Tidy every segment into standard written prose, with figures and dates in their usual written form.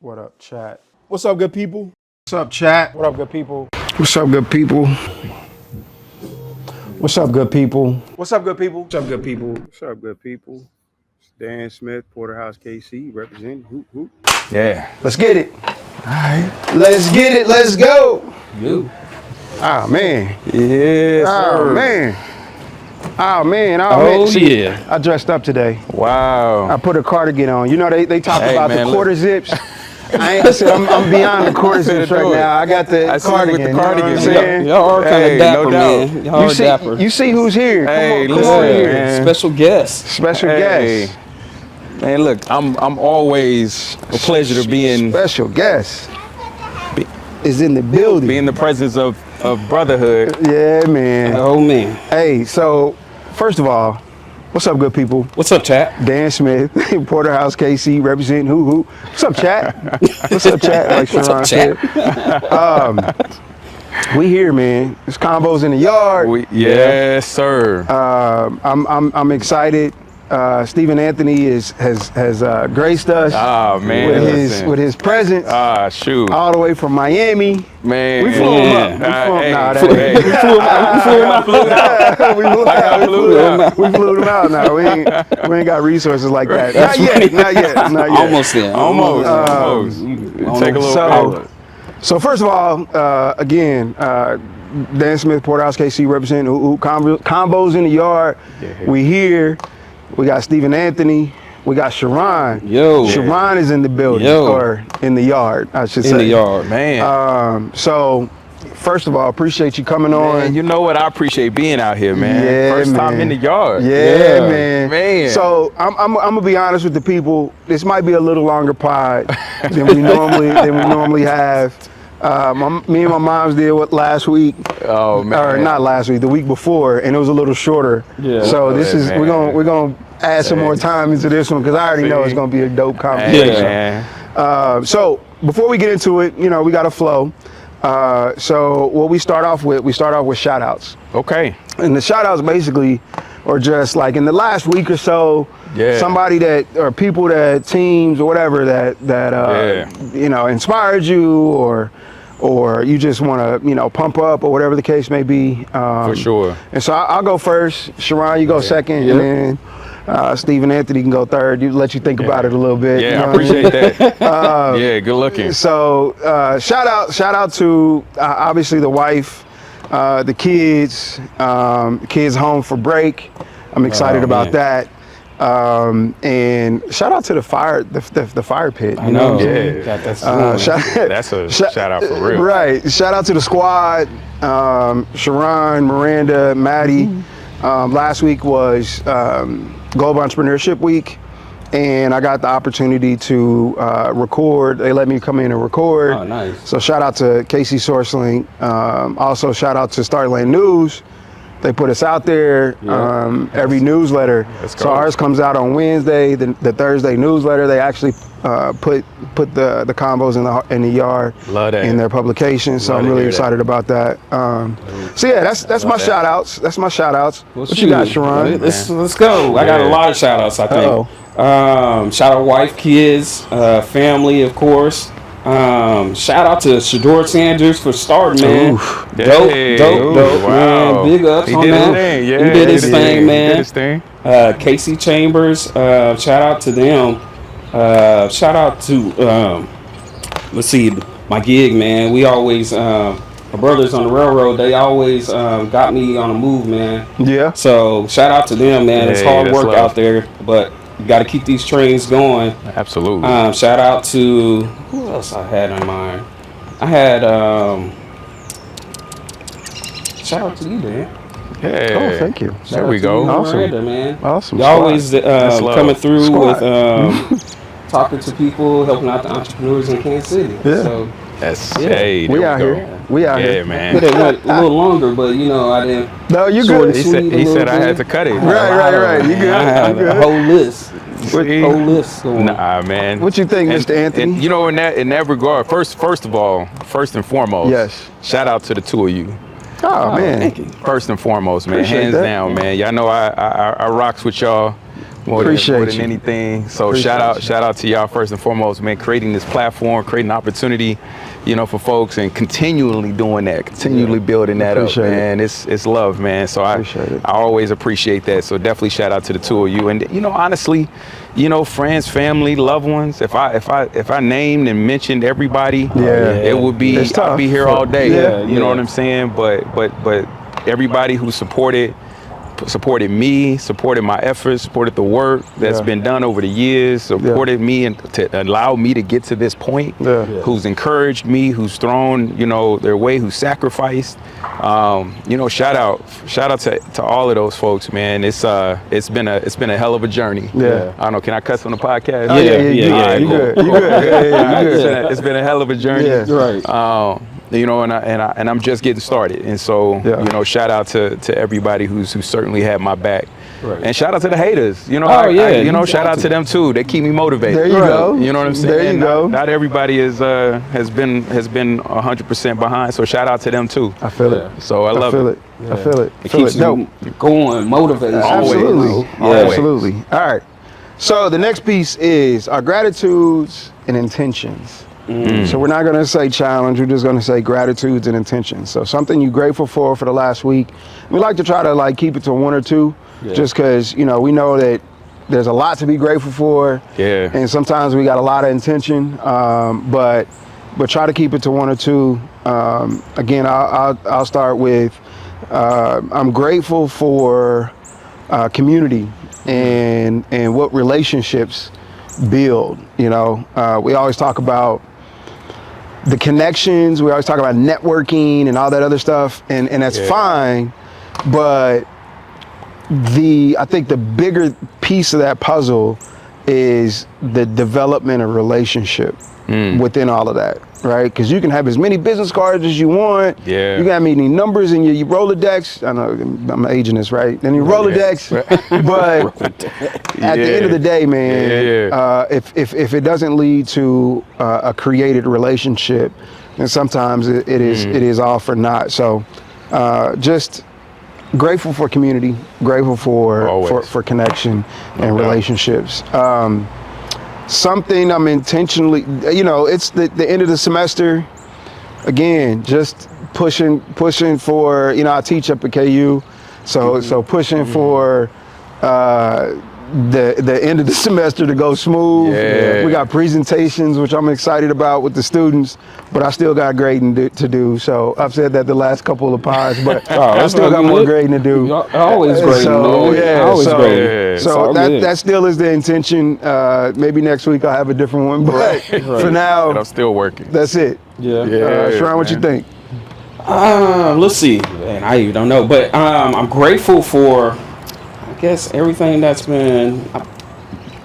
What up, chat? What's up, good people? What's up, chat? What up, good people? What's up, good people? What's up, good people? What's up, good people? What's up, good people? What's up, good people? It's Dan Smith, Porterhouse, KC, representing. Hoop, hoop. Yeah. Let's get it. All right. Let's get it. Let's go. You. Oh, man. Yes, Oh, sir. man. Oh, man. Oh, See, yeah. I dressed up today. Wow. I put a cardigan on. You know, they talk about man, the quarter zips. I said I'm beyond the quarter zips right now. I got the cardigan. With the cardigan. You know what I'm saying? Y'all are kind of dapper, no man. Y'all are dapper. You see who's here? Hey, come listen, on here. man. Special guest. Special guest. Man, look, I'm always a pleasure to be in Special guest is in the building. be in the presence of brotherhood. Yeah, man. Oh, man. Hey, so first of all, what's up, good people? What's up, chat? Dan Smith, Porterhouse, KC, representing Hoo Hoo. What's up, chat? What's up, chat? Like What's up, Charon chat? said. We here, man. It's Convos in the yard. Yes, sir. I'm excited. Stephen Anthony has graced us man, with his presence. Shoot. All the way from Miami. Man. We flew him up. We flew him out now. We ain't got resources like that. Not yet. Almost there. Almost. Take a little power. So first of all, again, Dan Smith, Porterhouse, KC, representing Convos in the yard. Yeah. We here. We got Stephen Anthony. We got Charon. Yo. Charon is in the building. or in the yard, I should say. In the yard. Man. So first of all, appreciate you coming on. Man, you know what? I appreciate being out here, man. Yeah, First time man. in the yard. Yeah, man. Man. So I'm gonna be honest with the people. This might be a little longer pod than we normally have. Me and my moms did what last week. Oh man. Or not last week, the week before, and it was a little shorter. Yeah. So this is man. we're gonna add some more time into this one because I already know it's gonna be a dope conversation. Man. So before we get into it, you know, we got a flow. So what we start off with shout outs. Okay. And the shout outs basically are just like in the last week or so, somebody that, or people that, teams or whatever that you know, inspired you or you just want to, you know, pump up or whatever the case may be. For sure. And so I'll go first. Sharon, you go second, and then Stephen Anthony can go third. Let you think about it a little bit. Yeah, you know I appreciate that. Yeah, good looking. So shout out to obviously the wife, the kids home for break. I'm excited about that. And shout out to the fire pit. I know. Yeah. That's a shout out for real. Right. Shout out to the squad, Sharon, Miranda, Maddie. Last week was Global Entrepreneurship Week, and I got the opportunity to record. They let me come in and record. Oh, nice. So shout out to KC SourceLink. Also shout out to Startland News. They put us out there every newsletter. So ours comes out on Wednesday. The Thursday newsletter, they actually put the combos in the yard in their publication. So I'm really excited about that. So yeah, that's my shout outs. That's my shout outs. Well, what you got, Sharon? Let's go. I got a lot of shout outs, I think. Shout out wife, kids, family, of course. Shout out to Shador Sanders for starting, man. Dope, man. Big ups on that. He did his thing, man. Casey Chambers, shout out to them. Shout out to let's see, my gig, man. We always my brothers on the railroad, they always got me on the move, man. Yeah. So shout out to them, man. It's hard work out there, but you got to keep these trains going. Absolutely. Shout out to who else I had in mind. I had shout out to you, Dan. Yeah. Oh, thank you. There we go. Awesome. Miranda, man. Awesome. You always coming through Squad. with talking to people, helping out the entrepreneurs in Kansas City. Yeah. So We out here. We out here. Yeah, man. could have went a little longer, but you know I didn't. No, you Short good. and He said I had to cut it. Right. You good. I have You good. a whole list. See? Whole list going. Nah, man. What you think, Mr. Anthony? And you know, in that regard, first and foremost, Yes. shout out to the two of you. Oh, man. Thank you. First and foremost, man. Appreciate Hands that. down, man. Y'all know I rocks with y'all more Appreciate than you. anything. So Appreciate shout out to y'all first and foremost, man, creating this platform, creating an opportunity, you know, for folks, and continually doing that, continually building that up, Appreciate it. man. It's love, man. So I always appreciate that. So definitely shout out to the two of you. And you know, honestly, you know, friends, family, loved ones. If I named and mentioned everybody, it would be I'd be here all day. You know what I'm saying? But everybody who supported me, supported my efforts, supported the work that's been done over the years, supported me and to allow me to get to this point, who's encouraged me, who's thrown, you know, their way, who sacrificed. You know, shout out to all of those folks, man. It's been a hell of a journey. I don't know, can I cuss on the podcast? Yeah. You good. You good. It's been a hell of a journey. Right. You know, and I'm just getting started, and so you know, shout out to everybody who certainly had my back, and shout out to the haters. You know, you know, shout out to them too. They keep me motivated. There you go. You know what I'm saying? There you go. Not everybody has been 100% behind, so shout out to them too. I feel it. So I love it. I feel it. It keeps you going, motivated. Absolutely. Always. Absolutely. All right. So the next piece is our gratitudes and intentions. So we're not going to say challenge, we're just going to say gratitudes and intentions. So something you're grateful for the last week. We like to try to like keep it to one or two, just because, you know, we know that there's a lot to be grateful for. And sometimes we got a lot of intention, but try to keep it to one or two. Again, I'll start with, I'm grateful for community and what relationships build. You know, we always talk about the connections, we always talk about networking and all that other stuff, and that's fine, but I think the bigger piece of that puzzle is the development of relationship within all of that, right? Because you can have as many business cards as you want. You can have many numbers in your Rolodex. I know I'm aging this, right? And your Rolodex, but at the end of the day, man, if it doesn't lead to a created relationship, then sometimes it is all for naught. So just grateful for community, grateful for connection and relationships. Something I'm intentionally, you know, it's the end of the semester. Again, just pushing for, you know, I teach up at KU, so pushing for the end of the semester to go smooth. We got presentations, which I'm excited about with the students, but I still got grading to do. So I've said that the last couple of pods, but I still got more grading to do. Always grading. So that still is the intention. Maybe next week I'll have a different one, but for now, but I'm still working. That's it. Sharon, what you think? Let's see. Man, I even don't know, but I'm grateful for, I guess, everything that's been.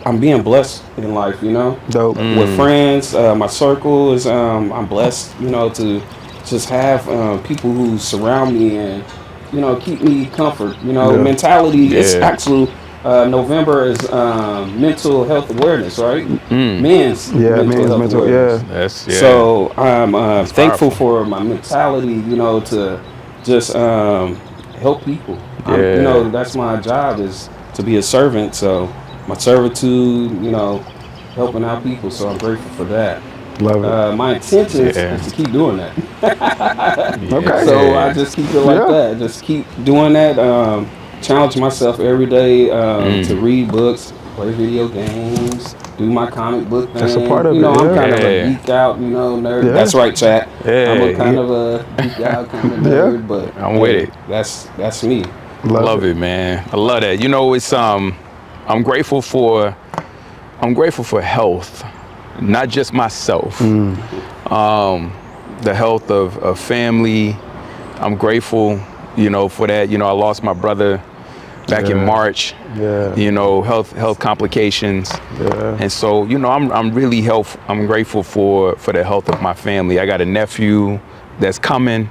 I'm being blessed in life, you know. Dope. With friends, my circle is. I'm blessed, you know, to just have people who surround me and, you know, keep me comfort. You know, mentality. It's actually November is mental health awareness, right? Men's mental health. So I'm thankful for my mentality, you know, to just help people. You know, that's my job, is to be a servant. So my servitude, you know, helping out people. So I'm grateful for that. Love it. My intention is to keep doing that. So I just keep it like that. Just keep doing that. Challenge myself every day to read books, play video games, do my comic book thing. That's a part of you know, it. I'm kind of a geek out, you know, nerd. That's right, chat. I'm a kind of a geek out kind of nerd, but I'm with it. That's me. Love it, man. I love that. You know, it's I'm grateful for health, not just myself. The health of family. I'm grateful, you know, for that. You know, I lost my brother back in March. You know, health complications. And so, you know, I'm really I'm grateful for the health of my family. I got a nephew that's coming.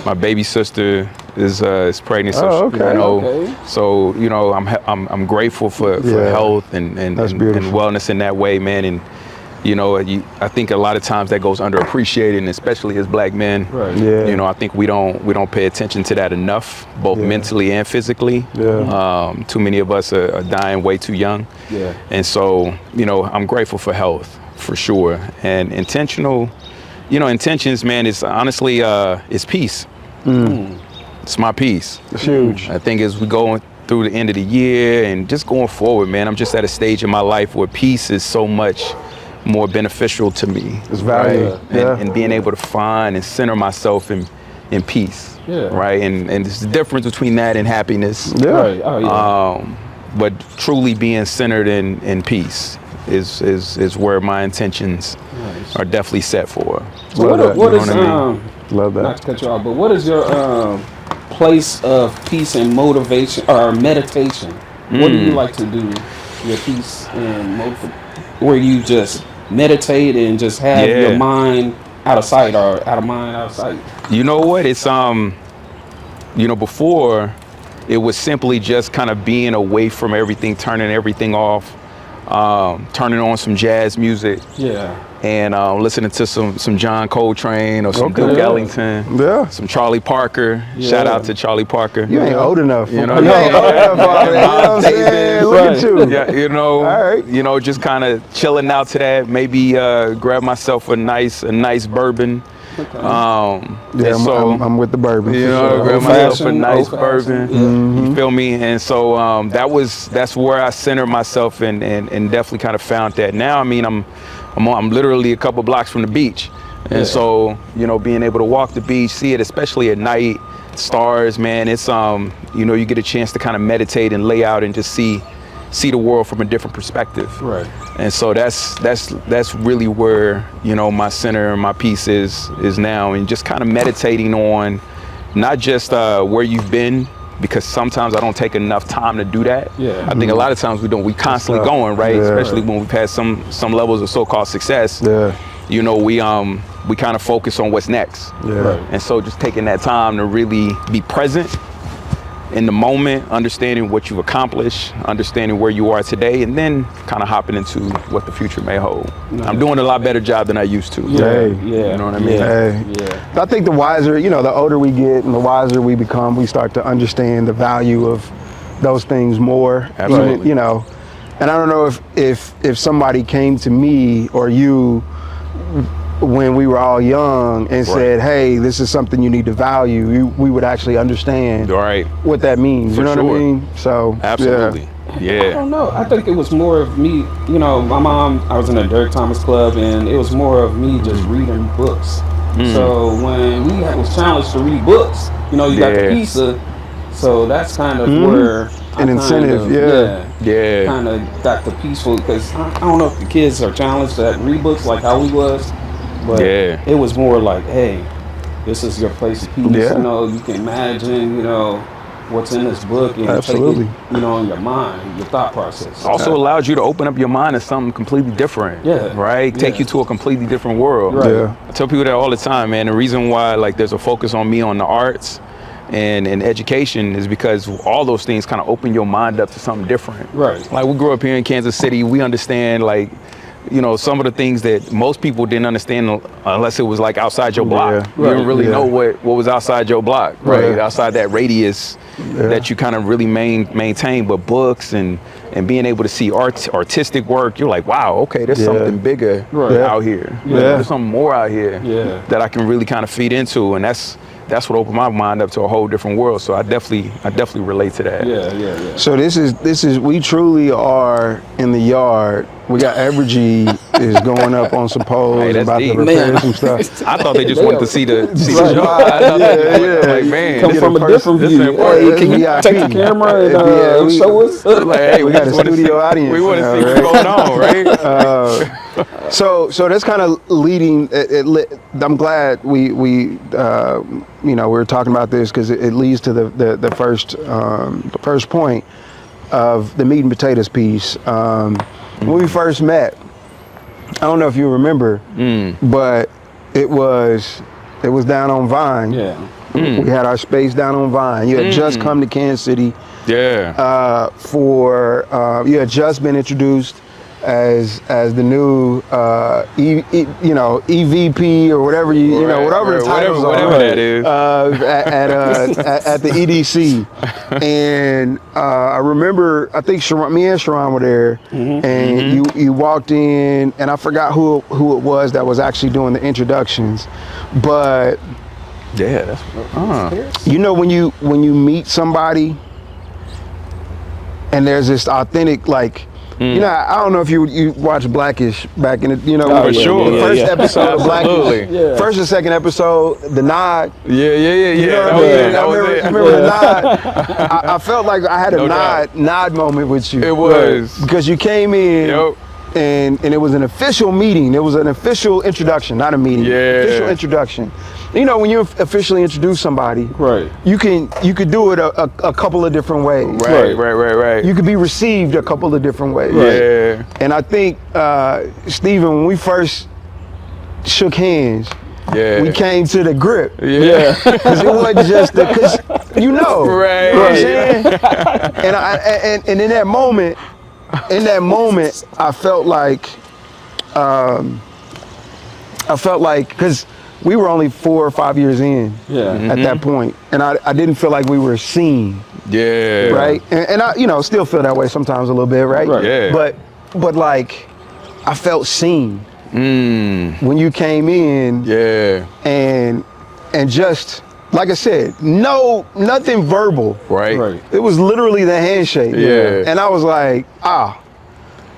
My baby sister is pregnant, so you know, so you know, I'm grateful for health and wellness in that way, man. And You know, I think a lot of times that goes underappreciated, and especially as black men. Right. Yeah. You know, I think we don't pay attention to that enough, both mentally and physically. Yeah. Too many of us are dying way too young. Yeah. And so, you know, I'm grateful for health, for sure. And intentional, you know, intentions, man, is honestly, it's peace. It's my peace. It's huge. I think as we go through the end of the year and just going forward, man, I'm just at a stage in my life where peace is so much more beneficial to me. It's valuable. Right? And being able to find and center myself in peace. Yeah. Right. And there's the difference between that and happiness. Yeah. Right. Oh, yeah. But truly being centered in peace is where my intentions are definitely set for. So what is Love that. not to cut you off, but what is your place of peace and motivation or meditation? What do you like to do? Your peace and where you just meditate and just have your mind out of sight or out of mind, out of sight. You know what? It's you know, before it was simply just kind of being away from everything, turning everything off, turning on some jazz music. Yeah. And listening to some John Coltrane or some Duke Ellington, some Charlie Parker. Shout out to Charlie Parker. You ain't old enough. You know, you ain't old enough for all that. You know what I'm saying? Look at you. Yeah, you know, all right. You know, just kind of chilling out to that. Maybe grab myself a nice bourbon. I'm with the bourbon. You know, grab myself a nice bourbon. You feel me? And so that's where I centered myself and definitely kind of found that. Now, I mean, I'm literally a couple blocks from the beach. And so, you know, being able to walk the beach, see it, especially at night, stars, man, it's, you know, you get a chance to kind of meditate and lay out and just see the world from a different perspective. Right. And so that's really where, you know, my center and my peace is now, and just kind of meditating on not just where you've been, because sometimes I don't take enough time to do that. Yeah. I think a lot of times we constantly going, right? Especially when we've had some levels of so-called success. Yeah. You know, we kind of focus on what's next. Yeah. Right. And so just taking that time to really be present in the moment, understanding what you've accomplished, understanding where you are today, and then kind of hopping into what the future may hold. Nice. I'm doing a lot better job than I used to. Yeah. You know what I mean? Yeah. I think the wiser, you know, the older we get and the wiser we become, we start to understand the value of those things more. Absolutely. Even, you know, and I don't know if somebody came to me or you when we were all young and said, hey, this is something you need to value, we would actually understand what that means. You know what I mean? So absolutely. Yeah. I don't know. I think it was more of me, you know, my mom, I was in a Derek Thomas club, and it was more of me just reading books. So when we was challenged to read books, you know, you got the pizza. So that's kind of where an incentive, kind of got the peaceful, because I don't know if the kids are challenged to read books like how we was. But it was more like, hey, this is your place of peace. You know, you can imagine, you know, what's in this book, and take it, you know, in your mind, your thought process. Also allows you to open up your mind to something completely different. Right? Take you to a completely different world. Right. I tell people that all the time, man. The reason why like there's a focus on me on the arts and education is because all those things kind of open your mind up to something different. Right. Like we grew up here in Kansas City, we understand like, you know, some of the things that most people didn't understand unless it was like outside your block. You didn't really know what was outside your block, right? Outside that radius that you kind of really maintain. But books and being able to see artistic work, you're like, wow, okay, there's something bigger out here. There's something more out here that I can really kind of feed into, and that's what opened my mind up to a whole different world. So I definitely relate to that. So this is we truly are in the yard. We got Evergy is going up on some poles, about to repair some stuff. I thought they just wanted to see the yard. Like, man, come from a different view. Hey, can you take the camera and show us? Like, hey, we got a studio audience. We want to see what's going on, right? So that's kind of leading. I'm glad we you know, we were talking about this because it leads to the first point of the meat and potatoes piece. When we first met, I don't know if you remember, but it was down on Vine. We had our space down on Vine. You had just come to Kansas City. You had just been introduced as the new EVP or whatever whatever the titles whatever that is at the EDC. And I remember, I think me and Charon were there, and you walked in, and I forgot who it was that was actually doing the introductions, but yeah, that's when you meet somebody and there's this authentic, like, I don't know if you watched Blackish back in the, for sure. The first episode of Blackish, first and second episode, the nod. Yeah. You know what I mean? I remember the nod. I felt like I had a nod moment with you. It was. Because you came in. Yep. And it was an official meeting. It was an official introduction, not a meeting. Yeah. Official introduction. When you officially introduce somebody, right, you could do it a couple of different ways. Right. You could be received a couple of different ways. Yeah. And I think Stephen, when we first shook hands, we came to the grip. Yeah. Because it wasn't just because right. You know what I'm saying? And in that moment, I felt like, because we were only 4 or 5 years in at that point, and I didn't feel like we were seen. Yeah. Right. And I, still feel that way sometimes a little bit. Right. Yeah. But like, I felt seen when you came in. Yeah. And just like I said, nothing verbal. Right. It was literally the handshake. Yeah. And I was like,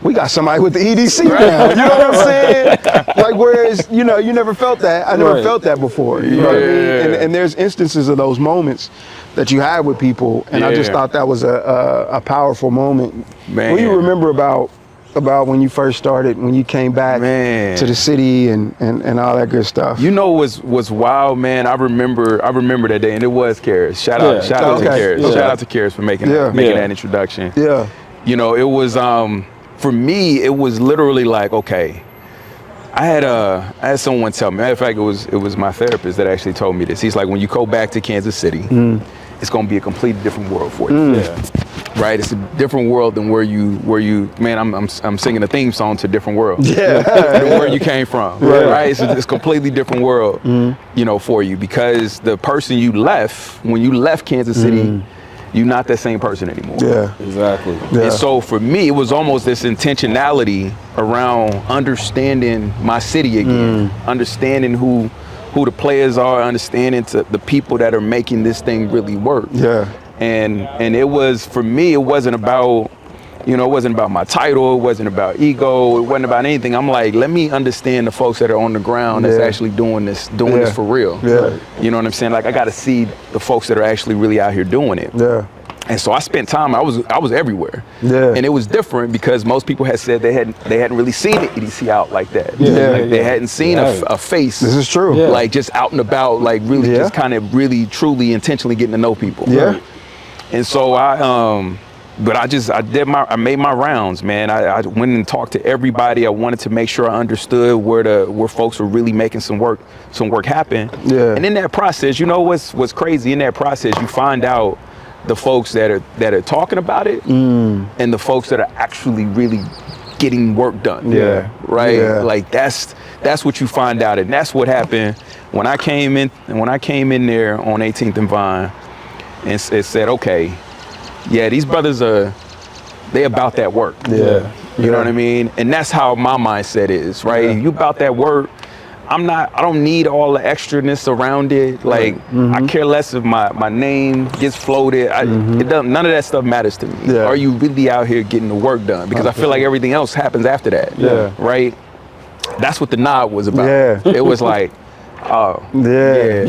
we got somebody with the EDC now. You know what I'm saying? Like, whereas, you never felt that. I never felt that before. You know what I mean? And there's instances of those moments that you had with people, and I just thought that was a powerful moment. Man. What do you remember about when you first started, when you came back to the city and all that good stuff? Was wild, man. I remember that day, and it was Karis. Shout out to Karis. Shout out to Karis for making that introduction. Yeah. It was for me, it was literally like, okay, I had someone tell me. Matter of fact, it was my therapist that actually told me this. He's like, when you go back to Kansas City, it's gonna be a completely different world for you. Right, it's a different world than where you. Man, I'm singing a theme song to a different world. Yeah, than where you came from. Right, it's a completely different world. For you, because the person you left when you left Kansas City. You're not that same person anymore. Yeah, exactly. Yeah. And so for me, it was almost this intentionality around understanding my city again, understanding who the players are, understanding the people that are making this thing really work. Yeah. And it was, for me, it wasn't about, it wasn't about my title, it wasn't about ego, it wasn't about anything. I'm like, let me understand the folks that are on the ground that's actually doing this for real. Yeah. You know what I'm saying? Like, I got to see the folks that are actually really out here doing it. Yeah. And so I spent time. I was everywhere. Yeah. And it was different because most people had said they hadn't really seen the EDC out like that. Yeah. Like they hadn't seen a face. This is true. Yeah. Like just out and about, like really just kind of really truly intentionally getting to know people. Yeah. And so I made my rounds, man. I went and talked to everybody. I wanted to make sure I understood where folks were really making some work happen. Yeah. And in that process, what's crazy in that process, you find out the folks that are talking about it and the folks that are actually really getting work done. Yeah. Right? Yeah. Like that's what you find out. And that's what happened when I came in there on 18th and Vine, and it said, okay, yeah, these brothers they about that work. Yeah. You know what I mean? And that's how my mindset is, right? Yeah. You about that work. I don't need all the extraness around it. Like, I care less if my name gets floated. It doesn't, none of that stuff matters to me. Yeah. Are you really out here getting the work done? Because I feel like everything else happens after that. Yeah. Right? That's what the nod was about. Yeah. It was like, oh. Yeah.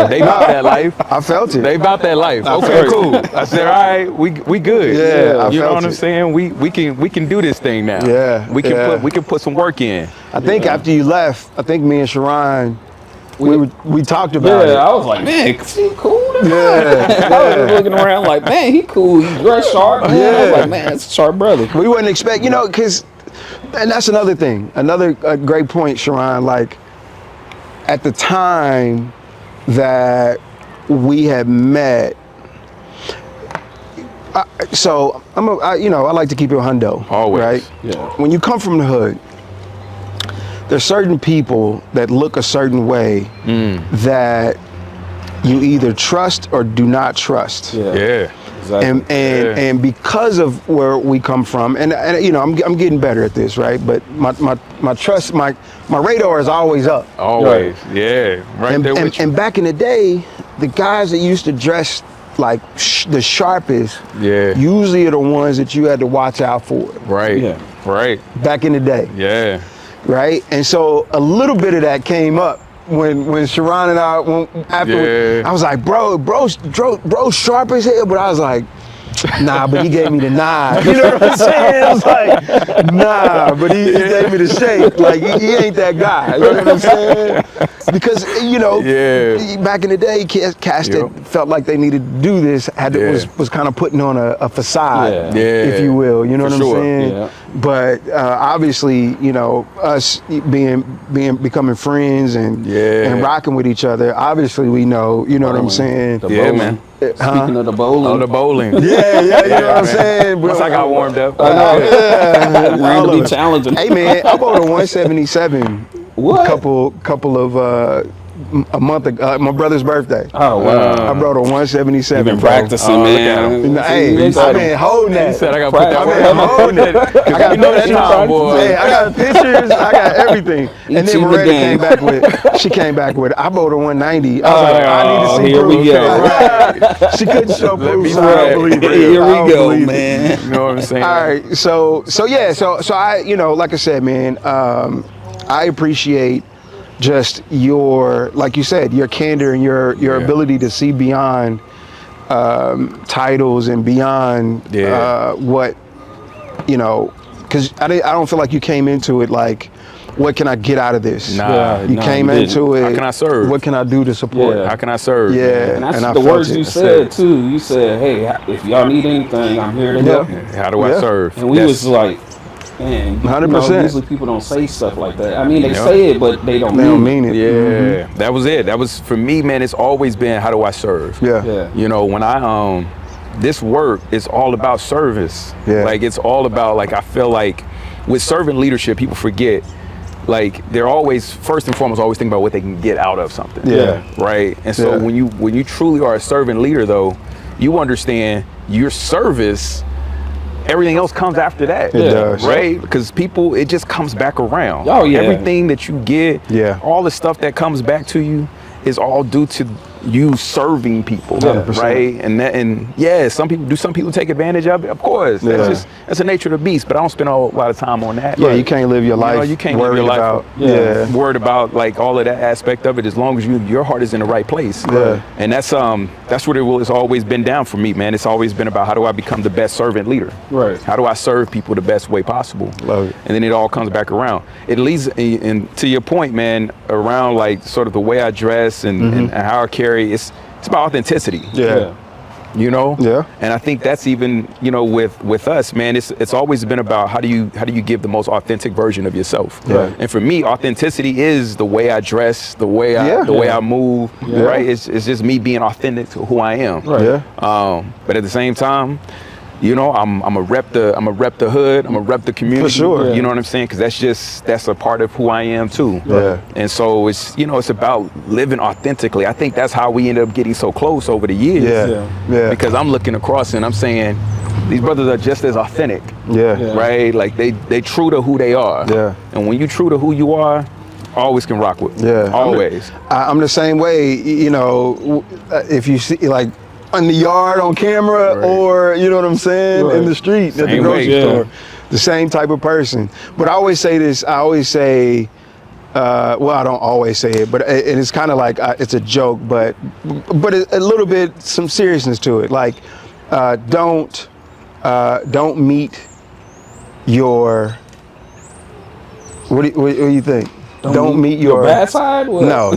They about that life. I felt it. They about that life. Okay, cool. I said, all right, we good. Yeah, you know what I'm it. saying? We can do this thing now. Yeah. We can put some work in. I think after you left, I think me and Charon, we talked about it. I was like, man, he cool. Yeah. I was looking around like, man, he cool. He dressed sharp. Man. I was like, man, that's a sharp brother. We wouldn't expect, because, and that's another thing, another great point, Charon. Like, at the time that we had met, So I like to keep it a hundo. Always. Right? Yeah. When you come from the hood, there's certain people that look a certain way that you either trust or do not trust. Yeah. Exactly. And because of where we come from, and I'm getting better at this, right? But my trust, my radar is always up. Always. Yeah. Right there with you. And back in the day, the guys that used to dress like the sharpest, usually are the ones that you had to watch out for. Right. Yeah. Right. Back in the day. Yeah. Right. And so a little bit of that came up when Charon and I I was like, bro, sharp as hell, but I was like, nah, but he gave me the nod. You know what I'm saying? I was like, nah, but he gave me the shake. Like he ain't that guy. You know what I'm saying? Because back in the day, cats that felt like they needed to do this was kind of putting on a facade, if you will. You know what I'm saying? Yeah. But obviously, us becoming friends and rocking with each other. Obviously, we know. You know what I'm saying? Man. Speaking of the bowling. Oh, the bowling. You know what I'm saying? Once I got warmed up. I know. Randomly challenging. Hey man, I bought a 177. What? Couple of a month ago, my brother's birthday. Oh wow! I brought a 177. You've been practicing, man. Hey, I've been holding that. He said I got I'm holding it. I got that time, boy. Hey, I got pictures. I got everything. And then Miranda came back with. She came back with. I bought a 190. I was like, I need to see here proof. we go. Right. She couldn't show proof. So I don't believe it. Here we go, man. man. You know what I'm saying? All right. So I, like I said, man, I appreciate just your, like you said, your candor and your ability to see beyond titles and beyond what, because I don't feel like you came into it like, what can I get out of this? Nah, you came into it. How can I serve? What can I do to support? How can I serve? Yeah, and that's the words you said too. You said, "Hey, if y'all need anything, I'm here to help." How do I serve? And we was like, man, 100%. Usually people don't say stuff like that. I mean, they say it, but they don't mean it. Yeah, that was it. That was for me, man. It's always been, how do I serve? Yeah. When I this work is all about service. Like it's all about, like, I feel like with servant leadership, people forget. Like they're always, first and foremost, always think about what they can get out of something. Right. And so when you truly are a servant leader, though, you understand your service. Everything else comes after that. It does. Right? Because people, it just comes back around. Oh, yeah. Everything that you get, all the stuff that comes back to you is all due to you serving people. 100%. Right? And some people take advantage of it. Of course. That's the nature of the beast, but I don't spend a lot of time on that. Yeah, you can't live your life. You can't live your life worried about like all of that aspect of it, as long as your heart is in the right place. And that's what it's always been down for me, man. It's always been about, how do I become the best servant leader? Right. How do I serve people the best way possible? Love it. And then it all comes back around. It leads, and to your point, man, around like sort of the way I dress and how I carry. It's about authenticity. Yeah. And I think that's even, with us, man, it's always been about how do you give the most authentic version of yourself. And for me, authenticity is the way I dress, the way I move, right? It's just me being authentic to who I am. Right. But at the same time, I'm a rep the hood, I'm a rep the community. For sure. You know what I'm saying? Because that's a part of who I am too. Yeah. And so it's about living authentically. I think that's how we ended up getting so close over the years. Yeah. Because I'm looking across and I'm saying, these brothers are just as authentic. Right? Like they true to who they are. Yeah. And when you true to who you are, always can rock with. Always. I'm the same way, if you see like in the yard on camera or you know what I'm saying, in the street at the grocery store, the same type of person. But I always say this, I don't always say it, but it's kind of like it's a joke, but a little bit some seriousness to it. Like don't meet your what do you think? Don't meet your bad side? What? No.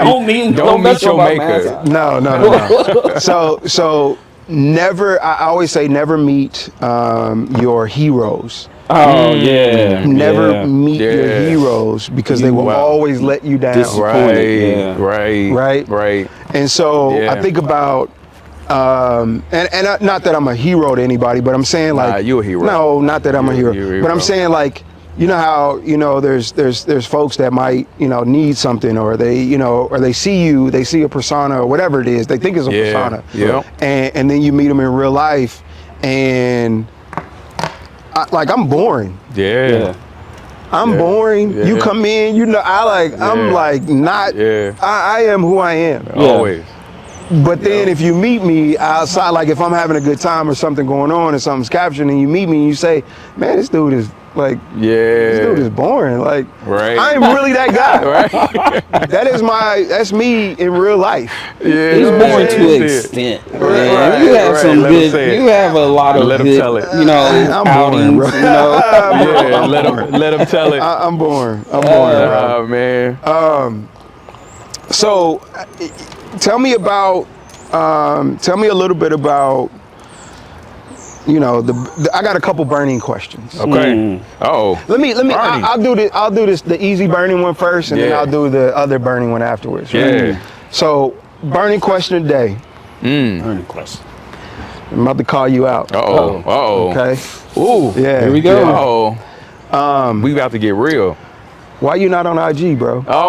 Don't meet your maker. No. So never. I always say never meet your heroes. Oh yeah. Never meet your heroes because they will always let you down. Right. And so I think about And not that I'm a hero to anybody, but I'm saying like, Nah, you a hero. No, not that I'm a hero. You're a But I'm hero. saying like, you know how, you know, there's folks that might, you know, need something, or they, you know, or they see a persona or whatever it is, they think it's a persona. Yeah. And then you meet them in real life, and I'm boring. Yeah. I'm boring. Yeah. You come in, you know, I'm like not. Yeah. I am who I am. Always. But then if you meet me outside, like if I'm having a good time or something going on and something's captured, and you meet me and you say, man, this dude is like, this dude is boring. Like, Right. I ain't really that guy. Right. That's me in real life. Yeah. He's born to an Right. extent. Right, Man. You have right. some Let him good. say it. You have a lot of Let him good, tell it. you know, I'm outings. boring, bro. You know. Yeah. Let him tell it. I'm boring. I'm boring, bro. Oh man. So, tell me a little bit about, you know, I got a couple burning questions. Okay. Oh. Let me. Burning. I'll do this the easy burning one first, and then Yeah. I'll do the other burning one afterwards. Right? Yeah. So, burning question today. Burning question. I'm about to call you out. Uh-oh. Okay. Ooh. Yeah. Here we go. Yeah. Uh-oh. We about to get real. Why you not on IG, bro? Oh.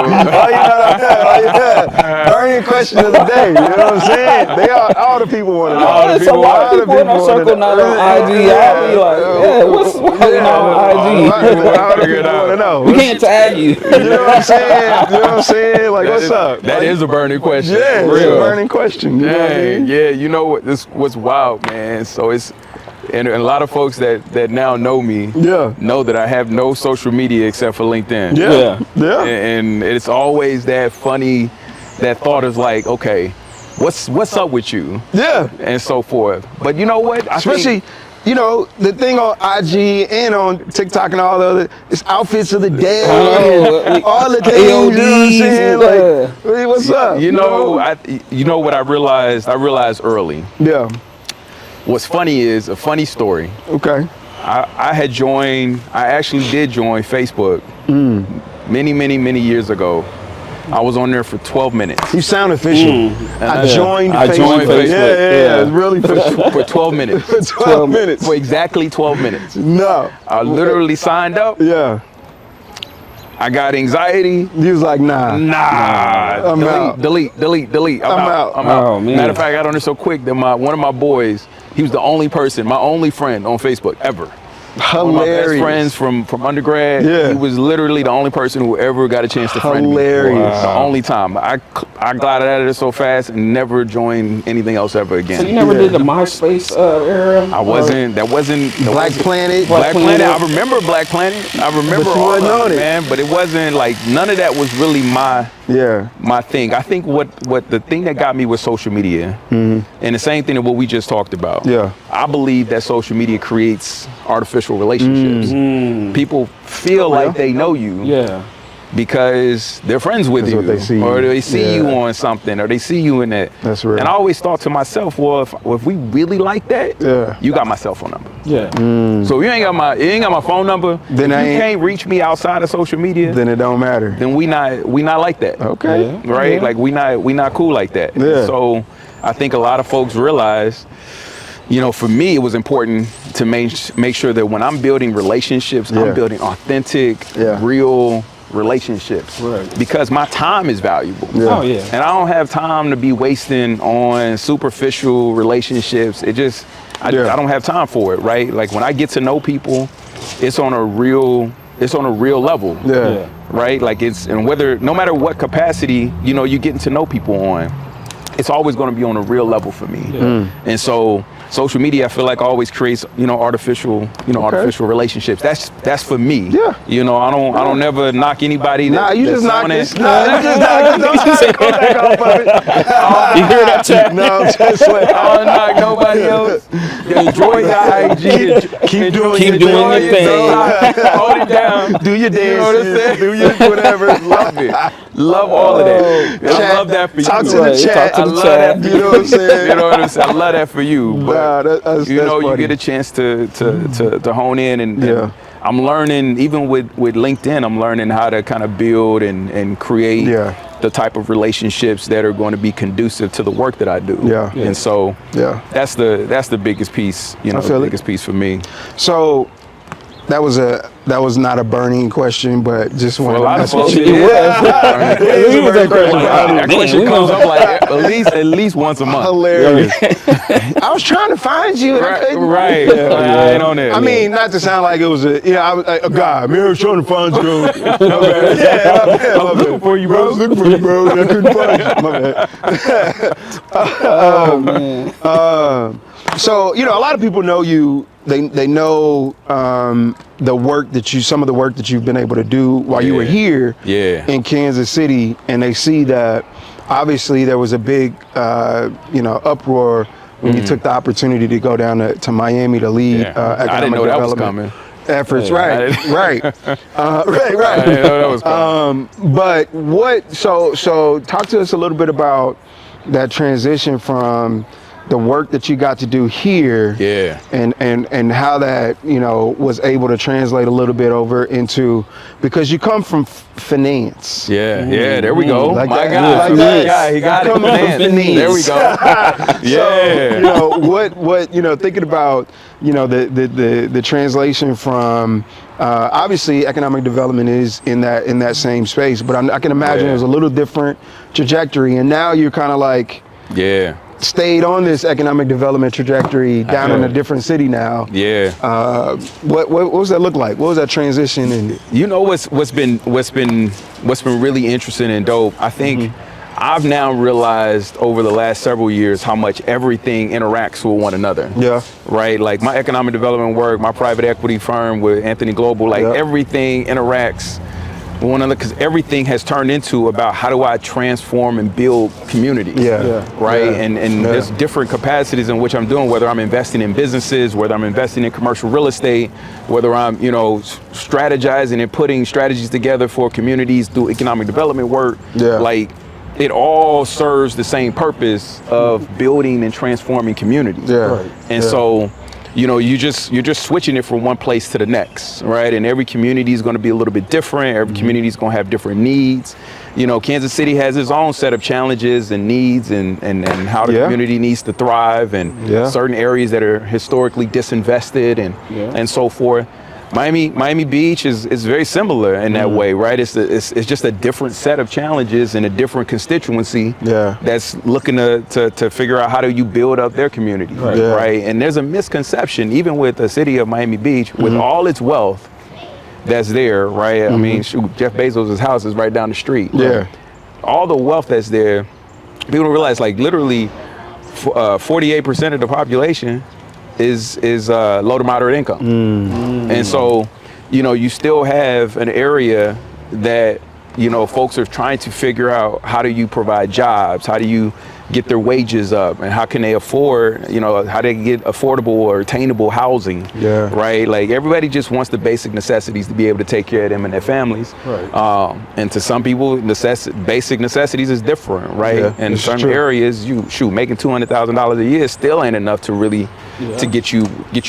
Why you not on that? Burning question of the day. You know what I'm saying? They are all the people want to know. Oh, there's a lot of people in our wanna circle know. not on IG. I'll be like, yeah, what's not on IG? All the people want to know. We can't tag you. You know what I'm saying? You know what I'm saying? Like, what's up? That is a burning question. Yeah, it's Real. a burning question. You know what I mean? Yeah, you know what? What's wild, man. So it's, and a lot of folks that now know me Yeah. know that I have no social media except for LinkedIn. Yeah. Yeah. And it's always that funny, that thought is like, okay, what's up with you? Yeah. And so forth. But you know what? I think- Especially, you know, the thing on IG and on TikTok and all the other, it's outfits of the day, and all the things. You know what I'm saying? Like, hey, what's up? you know what I realized early. Yeah. What's funny is a funny story. Okay. I actually did join Facebook many years ago. I was on there for 12 minutes. You sound official. I joined I joined Facebook. Yeah. It's really official. For 12 minutes. For 12 minutes. For exactly 12 minutes. No. I literally signed up. Yeah. I got anxiety. You was like, nah. Nah. out. Delete. I'm out. Oh, man. Matter of fact, I got on there so quick that one of my boys, he was the only person, my only friend on Facebook ever. One of my best Hilarious. friends from undergrad. Yeah. He was literally the only person who ever got a chance to friend me. Hilarious. The only time. I glided out of there so fast and never joined anything else ever again. So you never did the MySpace era? I wasn't. That wasn't Black Planet. Black Planet. I remember Black Planet. I remember But you all wasn't of on it, it. man. But it wasn't like none of that was really my thing. I think what the thing that got me was social media, and the same thing that what we just talked about. Yeah. I believe that social media creates artificial relationships. People feel like they know you. Yeah. Because they're friends with That's you, what they see or you. they see you Yeah. on something, or they see you in that. That's real. And I always thought to myself, well, if we really like that, Yeah. you got my cell phone number. Yeah. So if you ain't got my phone number, Then if I you ain't- can't reach me outside of social media, Then it don't matter. then we not like that. Okay. Yeah. Right? Yeah. Like we not cool like that. Yeah. So I think a lot of folks realize, you know, for me, it was important to make sure that when I'm building relationships, Yeah. I'm building authentic, Yeah. real relationships. Right. Because my time is valuable. Yeah. Oh, yeah. And I don't have time to be wasting on superficial relationships. I don't have time for it, right? Like when I get to know people, it's on a real level. Yeah. Right? Like no matter what capacity, you know, you're getting to know people on, it's always going to be on a real level for me. Yeah. And so social media, I feel like always creates, you know, artificial relationships. That's for me. Yeah. You know, I don't never knock anybody. Nah, you just that's knocked on this. it. Nah, you just knocked this. Don't go back off of it. You hear that, chat? No, I'm just like, I don't knock nobody else. Enjoy your IG. keep doing your thing. Hold it down. Do your You know what I'm dances. saying? Do your whatever. Love it. Love all of that. I Chat, love that for you. talk to the Right, chat. talk to the I love chat. that for You know what I'm saying? You know what I'm saying? I love that for you. But Nah, that's you know, you funny. get a chance to hone in and Yeah. I'm learning, even with LinkedIn, I'm learning how to kind of build and create the type of relationships that are going to be conducive to the work that I do. Yeah. And so that's the biggest piece, you know, the biggest piece for me. So that was not a burning question, but just one a lot of folks, That question comes up like at least once a month. Hilarious. I was trying to find you. And I couldn't. Right. I ain't on there. I mean, not to sound like it was a guy. Man, I was trying to find you. I was looking for you, bro. I was looking for you, bro. And I couldn't find you. My bad. Oh man. So, you know, a lot of people know you. They know the work that some of the work that you've been able to do while you were here in Kansas City, and they see that obviously there was a big uproar when you took the opportunity to go down to Miami to lead economic development efforts. Right. I didn't know that was coming. But so talk to us a little bit about that transition from the work that you got to do here, and how that, you know, was able to translate a little bit over into, because you come from finance. There we go. Like my that, God, like that. he got it. Finance. There we go. So, you know, what you know, thinking about, you know, the translation from obviously economic development is in that same space, but I can imagine it was a little different trajectory, and now you're kind of like stayed on this economic development trajectory down in a different city now. What does that look like? What was that transition? And you know what's been really interesting and dope, I think. I've now realized over the last several years how much everything interacts with one another. Right? Like my economic development work, my private equity firm with Anthony Global, like everything interacts with one another, because everything has turned into about how do I transform and build communities. And there's different capacities in which I'm doing, whether I'm investing in businesses, whether I'm investing in commercial real estate, whether I'm, you know, strategizing and putting strategies together for communities through economic development work. Like, it all serves the same purpose of building and transforming communities. And so, you know, you're just switching it from one place to the next, right? And every community is going to be a little bit different. Every community is going to have different needs. You know, Kansas City has its own set of challenges and needs, and how the community needs to thrive, and certain areas that are historically disinvested, and so forth. Miami Beach is very similar in that way, right? It's just a different set of challenges and a different constituency that's looking to figure out how do you build up their community, right? And there's a misconception, even with the city of Miami Beach, with all its wealth that's there, right? I mean, shoot, Jeff Bezos' house is right down the street. All the wealth that's there, people don't realize, like, literally 48% of the population is low to moderate income. And so, you know, you still have an area that, you know, folks are trying to figure out, how do you provide jobs? How do you get their wages up? And how can they afford, you know, how they get affordable or attainable housing, right? Like, everybody just wants the basic necessities to be able to take care of them and their families. And to some people, basic necessities is different, right? And in certain areas, making $200,000 a year still ain't enough to really to get you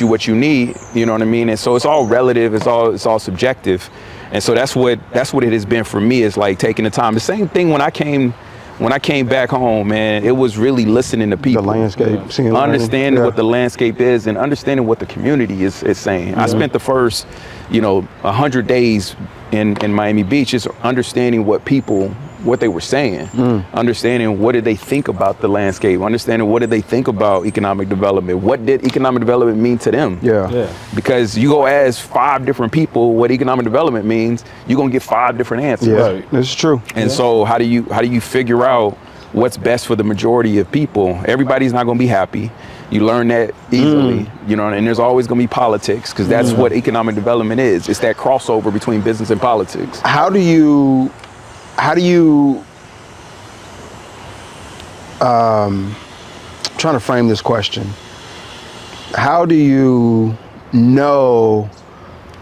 what you need. You know what I mean? And so it's all relative. It's all subjective. And so that's what it has been for me. Is like taking the time. The same thing when I came back home, man, it was really listening to people. The landscape. Understanding what the landscape is, and understanding what the community is saying. I spent the first, 100 days in Miami Beach just understanding what they were saying, understanding what did they think about the landscape, understanding what did they think about economic development, what did economic development mean to them. Because you go ask 5 different people what economic development means, you're gonna get 5 different answers. That's true. And so how do you figure out what's best for the majority of people? Everybody's not gonna be happy. You learn that easily, and there's always gonna be politics, because that's what economic development is. It's that crossover between business and politics. How do you trying to frame this question, how do you know,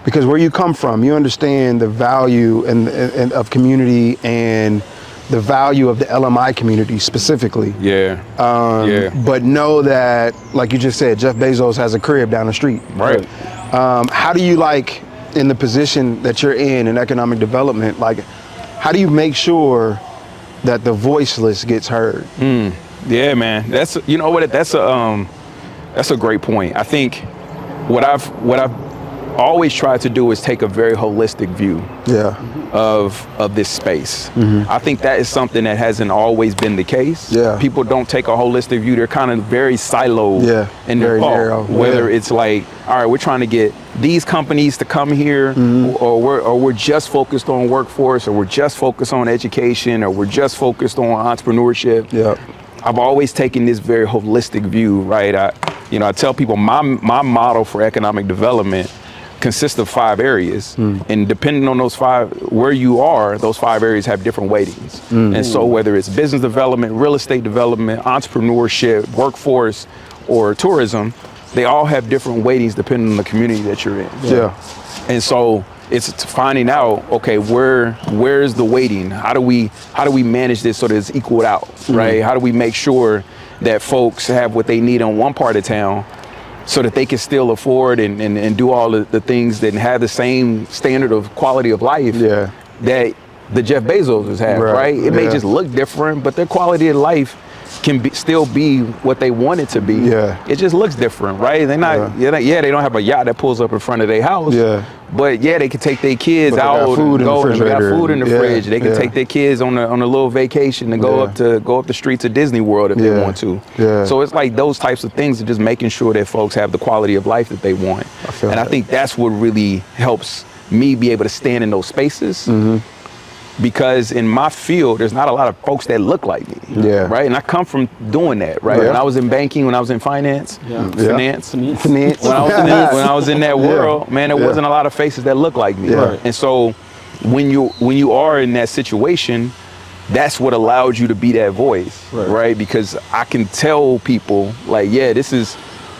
because where you come from, you understand the value and of community and the value of the LMI community specifically. But know that, like you just said, Jeff Bezos has a crib down the street. Right. How do you, like, in the position that you're in economic development, like, how do you make sure that the voiceless gets heard. Yeah, man. That's a great point. I think what I've always tried to do is take a very holistic view of this space. I think that is something that hasn't always been the case. People don't take a holistic view. They're kind of very siloed in their thought. Narrow. Whether it's like, all right, we're trying to get these companies to come here, or we're just focused on workforce, or we're just focused on education, or we're just focused on entrepreneurship. I've always taken this very holistic view, right? I tell people my model for economic development consists of 5 areas, and depending on those 5, where you are, those 5 areas have different weightings. And so whether it's business development, real estate development, entrepreneurship, workforce, or tourism, they all have different weightings depending on the community that you're in. And so it's finding out, okay, where's the weighting? How do we manage this so that it's equaled out, right? How do we make sure that folks have what they need on one part of town so that they can still afford and do all the things that have the same standard of quality of life that the Jeff Bezos has had, right? It may just look different, but their quality of life can still be what they want it to be. It just looks different, right? They're not, they don't have a yacht that pulls up in front of their house. But they can take their kids out and go, and they got food in the fridge. They can take their kids on a little vacation and go up the streets of Disney World if they want to. So it's like those types of things are just making sure that folks have the quality of life that they want. I think that's what really helps me be able to stand in those spaces. Because in my field, there's not a lot of folks that look like me, right? And I come from doing that, right? When I was in banking, when I was in finance, finance. When I was in that world, man, there wasn't a lot of faces that look like me. And so when you are in that situation, that's what allows you to be that voice, right? Because I can tell people, like, this is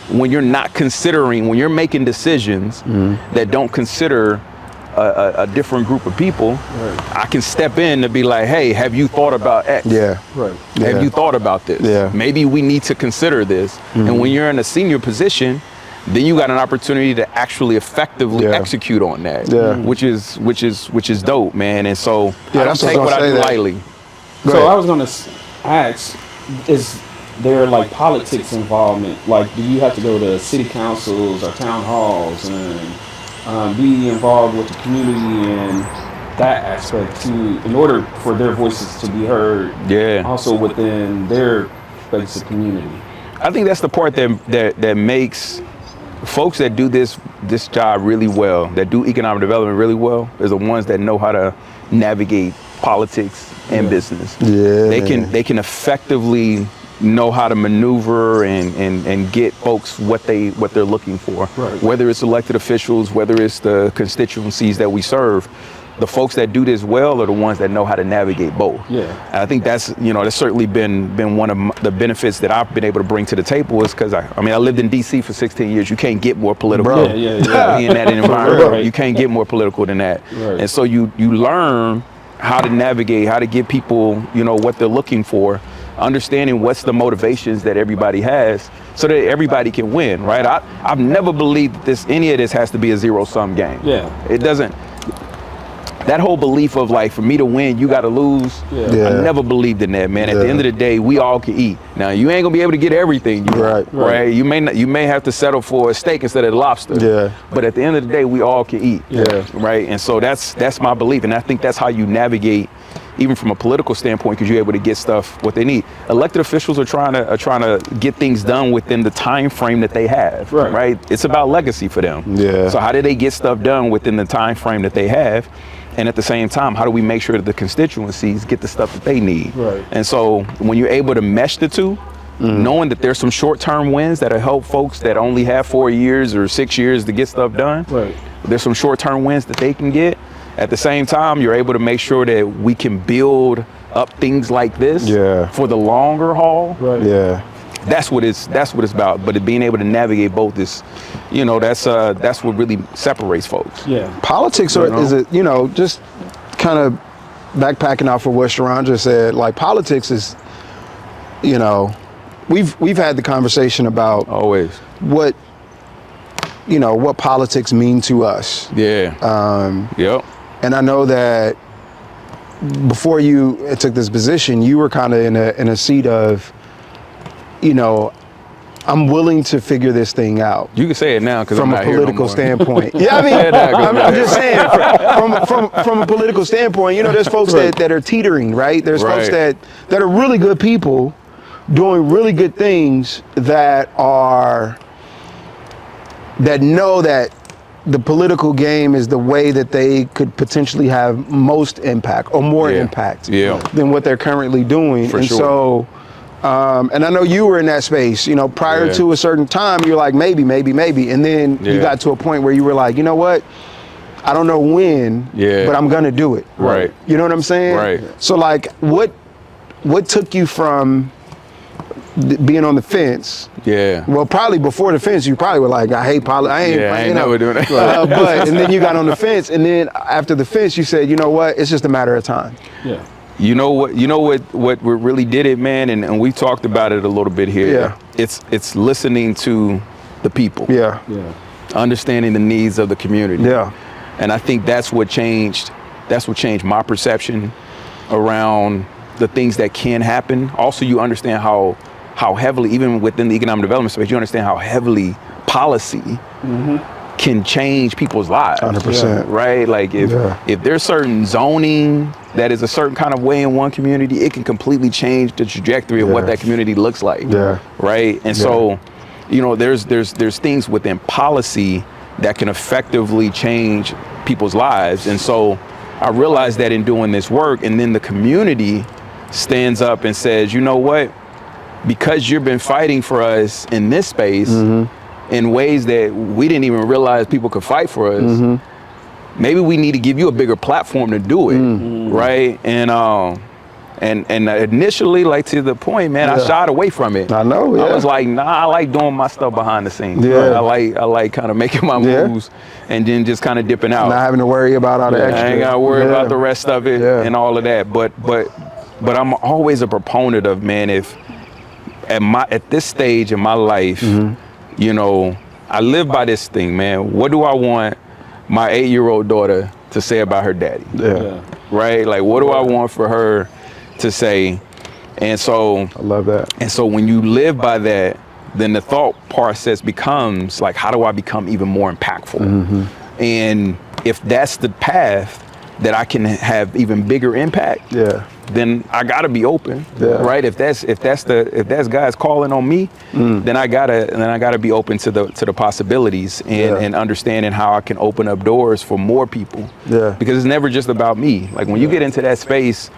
when you're not considering, when you're making decisions that don't consider a different group of people, I can step in to be like, hey, have you thought about X? Have you thought about this? Maybe we need to consider this. And when you're in a senior position, then you got an opportunity to actually effectively execute on that, which is dope, man. And so I don't take what I do lightly. So I was going to ask, is there like politics involvement? Like, do you have to go to city councils or town halls and be involved with the community and that aspect in order for their voices to be heard? Also within their basic community. I think that's the part that makes folks that do this job really well, that do economic development really well, is the ones that know how to navigate politics and business. They can effectively know how to maneuver and get folks what they're looking for. Whether it's elected officials, whether it's the constituencies that we serve, the folks that do this well are the ones that know how to navigate both. And I think that's certainly been one of the benefits that I've been able to bring to the table, is because I lived in DC for 16 years. You can't get more political in that environment. You can't get more political than that. And so you learn how to navigate, how to give people what they're looking for, understanding what's the motivations that everybody has, so that everybody can win, right? I've never believed that any of this has to be a zero-sum game. It doesn't. That whole belief of like, for me to win, you got to lose. I never believed in that, man. At the end of the day, we all can eat. Now, you ain't gonna be able to get everything you want, right? You may have to settle for a steak instead of lobster. But at the end of the day, we all can eat. Right? And so that's my belief, and I think that's how you navigate, even from a political standpoint, because you're able to get stuff what they need. Elected officials are trying to get things done within the time frame that they have. Right? It's about legacy for them. So how do they get stuff done within the time frame that they have? And at the same time, how do we make sure that the constituencies get the stuff that they need? And so when you're able to mesh the two, knowing that there's some short-term wins that'll help folks that only have 4 years or 6 years to get stuff done. There's some short-term wins that they can get. At the same time, you're able to make sure that we can build up things like this for the longer haul. That's what it's about. But being able to navigate both is, that's what really separates folks. Politics is it, just kind of backpacking off of what Charon just said. Like, politics is, we've had the conversation about always what politics mean to us. And And I know that before you took this position, you were kind of in a seat of, you know, I'm willing to figure this thing out. You can say it now because from a political standpoint. Yeah, I mean, I'm just saying from a political standpoint. You know, there's folks that are teetering, right? There's folks that are really good people doing really good things that know that the political game is the way that they could potentially have most impact or more impact than what they're currently doing. So. And I know you were in that space, you know, prior to a certain time, you're like, maybe. And then you got to a point where you were like, you know what? I don't know when, but I'm going to do it. Right. You know what I'm saying? Right. So like, what took you from being on the fence? Yeah. Well, probably before the fence, you probably were like, I hate politics. I ain't never doing that. But, and then you got on the fence. And then after the fence, you said, you know what? It's just a matter of time. Yeah. You know what really did it, man, and we talked about it a little bit here. Yeah. It's listening to the people. Yeah. Understanding the needs of the community. Yeah. And I think that's what changed my perception around the things that can happen. Also, you understand how heavily, even within the economic development space, you understand how heavily policy can change people's lives. 100%. Right? Like if there's certain zoning that is a certain kind of way in one community, it can completely change the trajectory of what that community looks like. Yeah. Right? And so, you know, there's things within policy that can effectively change people's lives. And so I realized that in doing this work, and then the community stands up and says, you know what? Because you've been fighting for us in this space, in ways that we didn't even realize people could fight for us. Maybe we need to give you a bigger platform to do it, right? And initially, like to the point, man, I shied away from it. I know. Yeah. I was like, nah, I like doing my stuff behind the scenes. Yeah. Right? I like kind of making my moves and then just kind of dipping out. Not having to worry about all the extra. I ain't gotta worry about the rest of it and all of that. But I'm always a proponent of, man, if at this stage in my life. You know, I live by this thing, man. What do I want my 8-year-old daughter to say about her daddy? Yeah. Right? Like, what do I want for her to say? And so I love that. And so when you live by that, then the thought process becomes like, how do I become even more impactful? And if that's the path that I can have even bigger impact, then I gotta be open, right? If that's God's calling on me, then I gotta be open to the possibilities and understanding how I can open up doors for more people. Because it's never just about me. Like when you get into that space,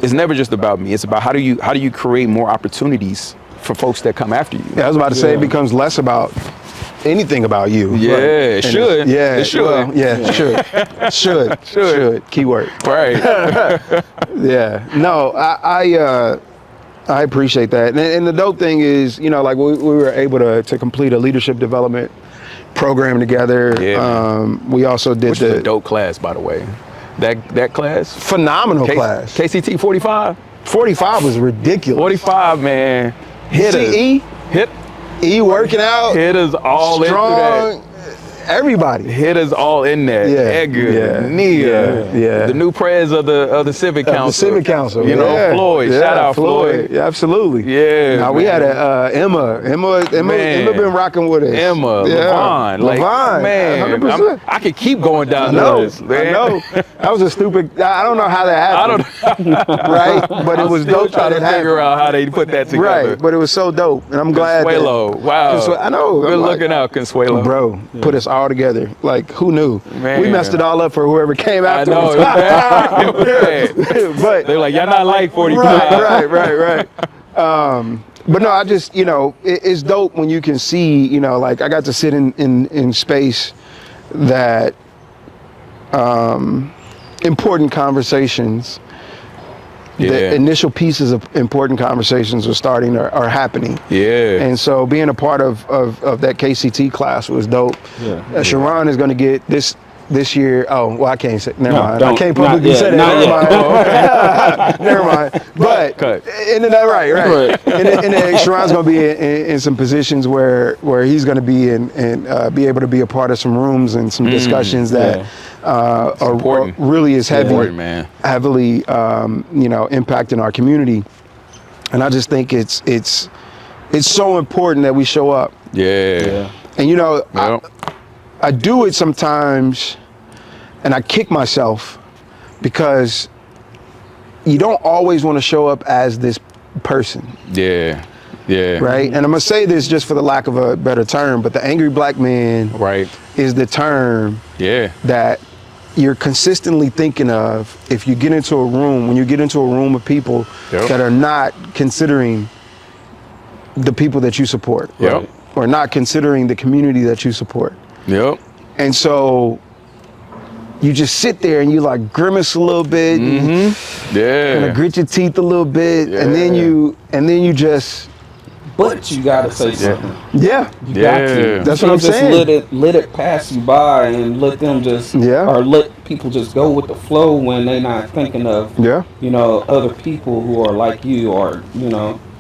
it's never just about me. It's about how do you create more opportunities for folks that come after you. Yeah, I was about to say it becomes less about anything about you. Yeah, right? it should. It should. Well, it should. Should. Keyword. Right. Yeah. No, I appreciate that. And the dope thing is, you know, like we were able to complete a leadership development program together. Yeah. We also did Which was a dope class, by the way. That class? Phenomenal class. KCT 45? 45 was ridiculous. 45, man. E working out. Hit us all strong, into that. Everybody. Hit us all in there. Edgar, Nia, the new prez of the Civic Council. The Civic Council. You know, Floyd. Shout out Floyd. Yeah, absolutely. Yeah. Now we had Emma. Emma been rocking with us. Emma, LaVon. Like, man, 100%. I could keep going down the list. Man. I know. That was a stupid. I don't know how that happened. Right, but it was dope. Trying to figure out how they put that together. Right, but it was so dope, and I'm glad. Consuelo. Wow. I know. Good looking out, Consuelo. Bro, put us all together. Like, who knew? Man. We messed it all up for whoever came after us. I know. But they're like, y'all not like 45. Right. But no, I just, you know, it's dope when you can see, you know, like I got to sit in space that important conversations, the initial pieces of important conversations are happening. Yeah. And so being a part of that KCT class was dope. Sharon is going to get this this year. Oh, well, I can't say. Never mind. I don't. can't publicly say that. Not Never mind. Never mind. But right. And Charon's going to be in some positions where he's going to be in and be able to be a part of some rooms and some discussions that are really is heavily impacting our community. And I just think it's so important that we show up. Yeah. And I do it sometimes, and I kick myself because you don't always want to show up as this person. Yeah. Right? And I'm going to say this just for the lack of a better term, but the angry black man is the term that you're consistently thinking of if you get into a room, when you get into a room of people that are not considering the people that you support. Or not considering the community that you support. And so you just sit there and you like grimace a little bit, and kind of grit your teeth a little bit, and then you just. But you gotta say something. Yeah, you got to. That's what I'm saying. Let it pass you by and let them just, or let people just go with the flow when they're not thinking of, other people who are like you, or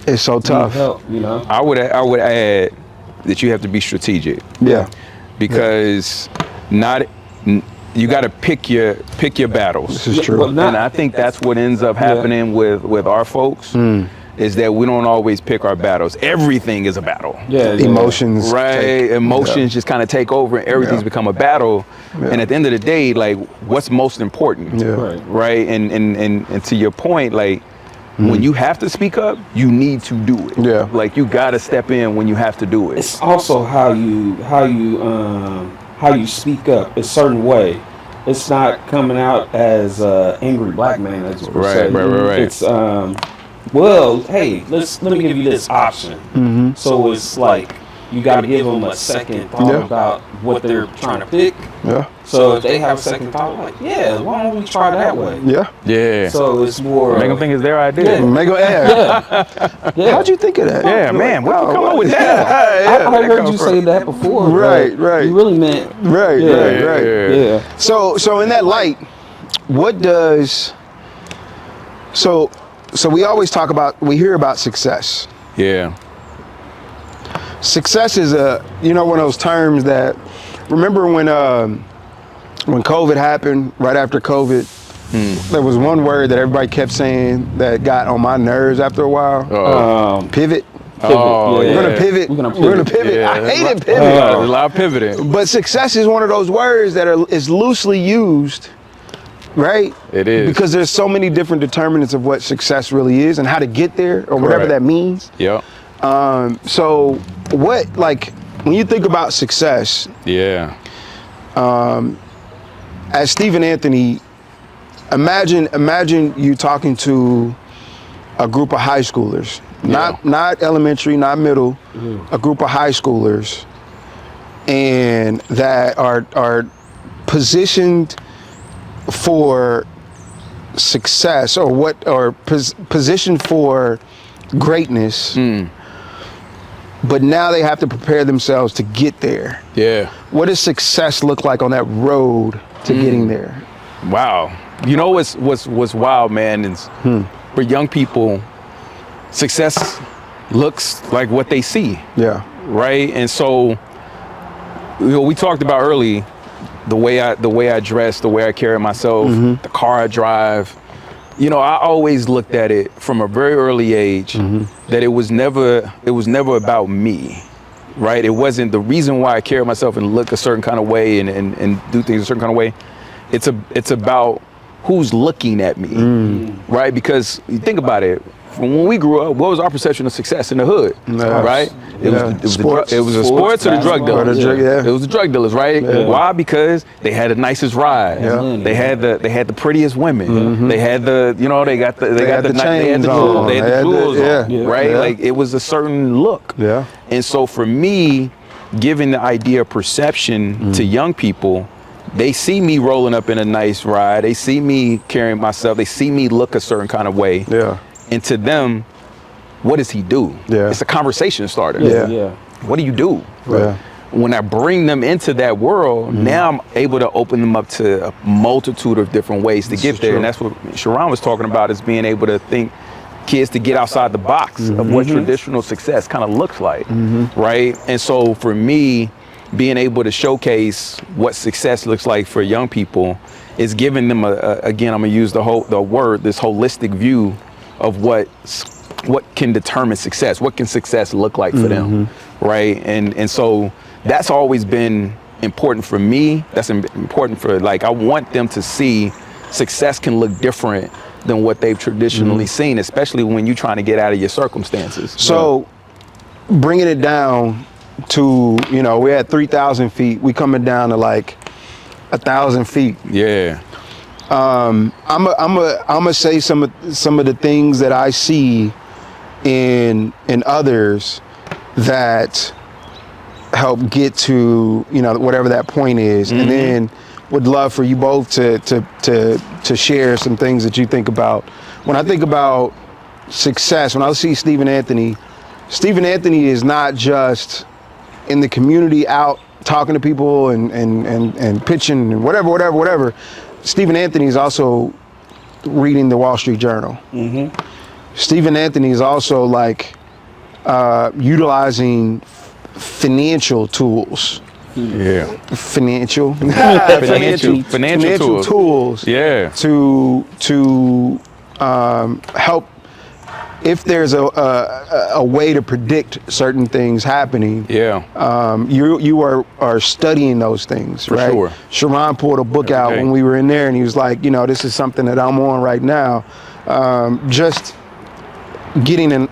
It's so tough. Help, I would add that you have to be strategic. Because you got to pick your battles. This is true. And I think that's what ends up happening with our folks is that we don't always pick our battles. Everything is a battle. Emotions. Emotions just kind of take over and everything's become a battle. And at the end of the day, like, what's most important? Right? And to your point, like, when you have to speak up, you need to do it. Like, you gotta step in when you have to do it. It's also how you speak up a certain way. It's not coming out as angry black man, as you say. Right. It's well, hey, let me give you this option. So it's like you got to give them a second thought about what they're trying to pick. So if they have a second thought, like, why don't we try that way? So it's more. Make them think it's their idea. Make them How'd you think of that? Man, where'd you come up with that? I heard you say that before. Right. You really meant. Right. So in that light, what does so we always we hear about success. Success is one of those terms that, remember when COVID happened, right after COVID, there was one word that everybody kept saying that got on my nerves after a while. Pivot. We're gonna pivot. We're gonna pivot. I hated pivot. There's a lot of pivoting. But success is one of those words that is loosely used, right? It is. Because there's so many different determinants of what success really is and how to get there, or whatever that means. So what, like, when you think about success, as Stephen Anthony, imagine you talking to a group of high schoolers, not elementary, not middle, a group of high schoolers, and that are positioned for success, or positioned for greatness. But now they have to prepare themselves to get there. What does success look like on that road to getting there? Wow. You know what's wild, man, is for young people, success looks like what they see. Right? And so, we talked about early the way I dress, the way I carry myself, the car I drive. I always looked at it from a very early age that it was never about me, right? It wasn't the reason why I carry myself and look a certain kind of way and do things a certain kind of way. It's about who's looking at me, right? Because you think about it, when we grew up, what was our perception of success in the hood, right? It was sports or the drug dealers. It was the drug dealers, right? Why? Because they had the nicest ride. They had the prettiest women. They had the they got the jewels on, right? Like, it was a certain look. And so for me, giving the idea of perception to young people, they see me rolling up in a nice ride. They see me carrying myself. They see me look a certain kind of way. And to them, what does he do? It's a conversation starter. What do you do? when I bring them into that world, now I'm able to open them up to a multitude of different ways to get there. And that's what Charon was talking about, is being able to think kids to get outside the box of what traditional success kind of looks like, right? And so for me, being able to showcase what success looks like for young people is giving them again, I'm gonna use this holistic view of what can determine success. What can success look like for them, right? And so that's always been important for me. That's important for, like, I want them to see success can look different than what they've traditionally seen, especially when you're trying to get out of your circumstances. So bringing it down to, you know, we're at 3,000 feet. We coming down to like 1,000 feet. Yeah. I'm gonna say some of the things that I see in others that help get to, you know, whatever that point is, and then would love for you both to share some things that you think about. When I think about success, when I see Stephen Anthony is not just in the community out talking to people and pitching and whatever. Stephen Anthony is also reading the Wall Street Journal. Stephen Anthony is also like utilizing financial tools. Financial tools. Yeah. To help. If there's a way to predict certain things happening, you are studying those things, for right? Sure. Sharon pulled a book out when we were in there, and he was like, you know, this is something that I'm on right now. Just getting and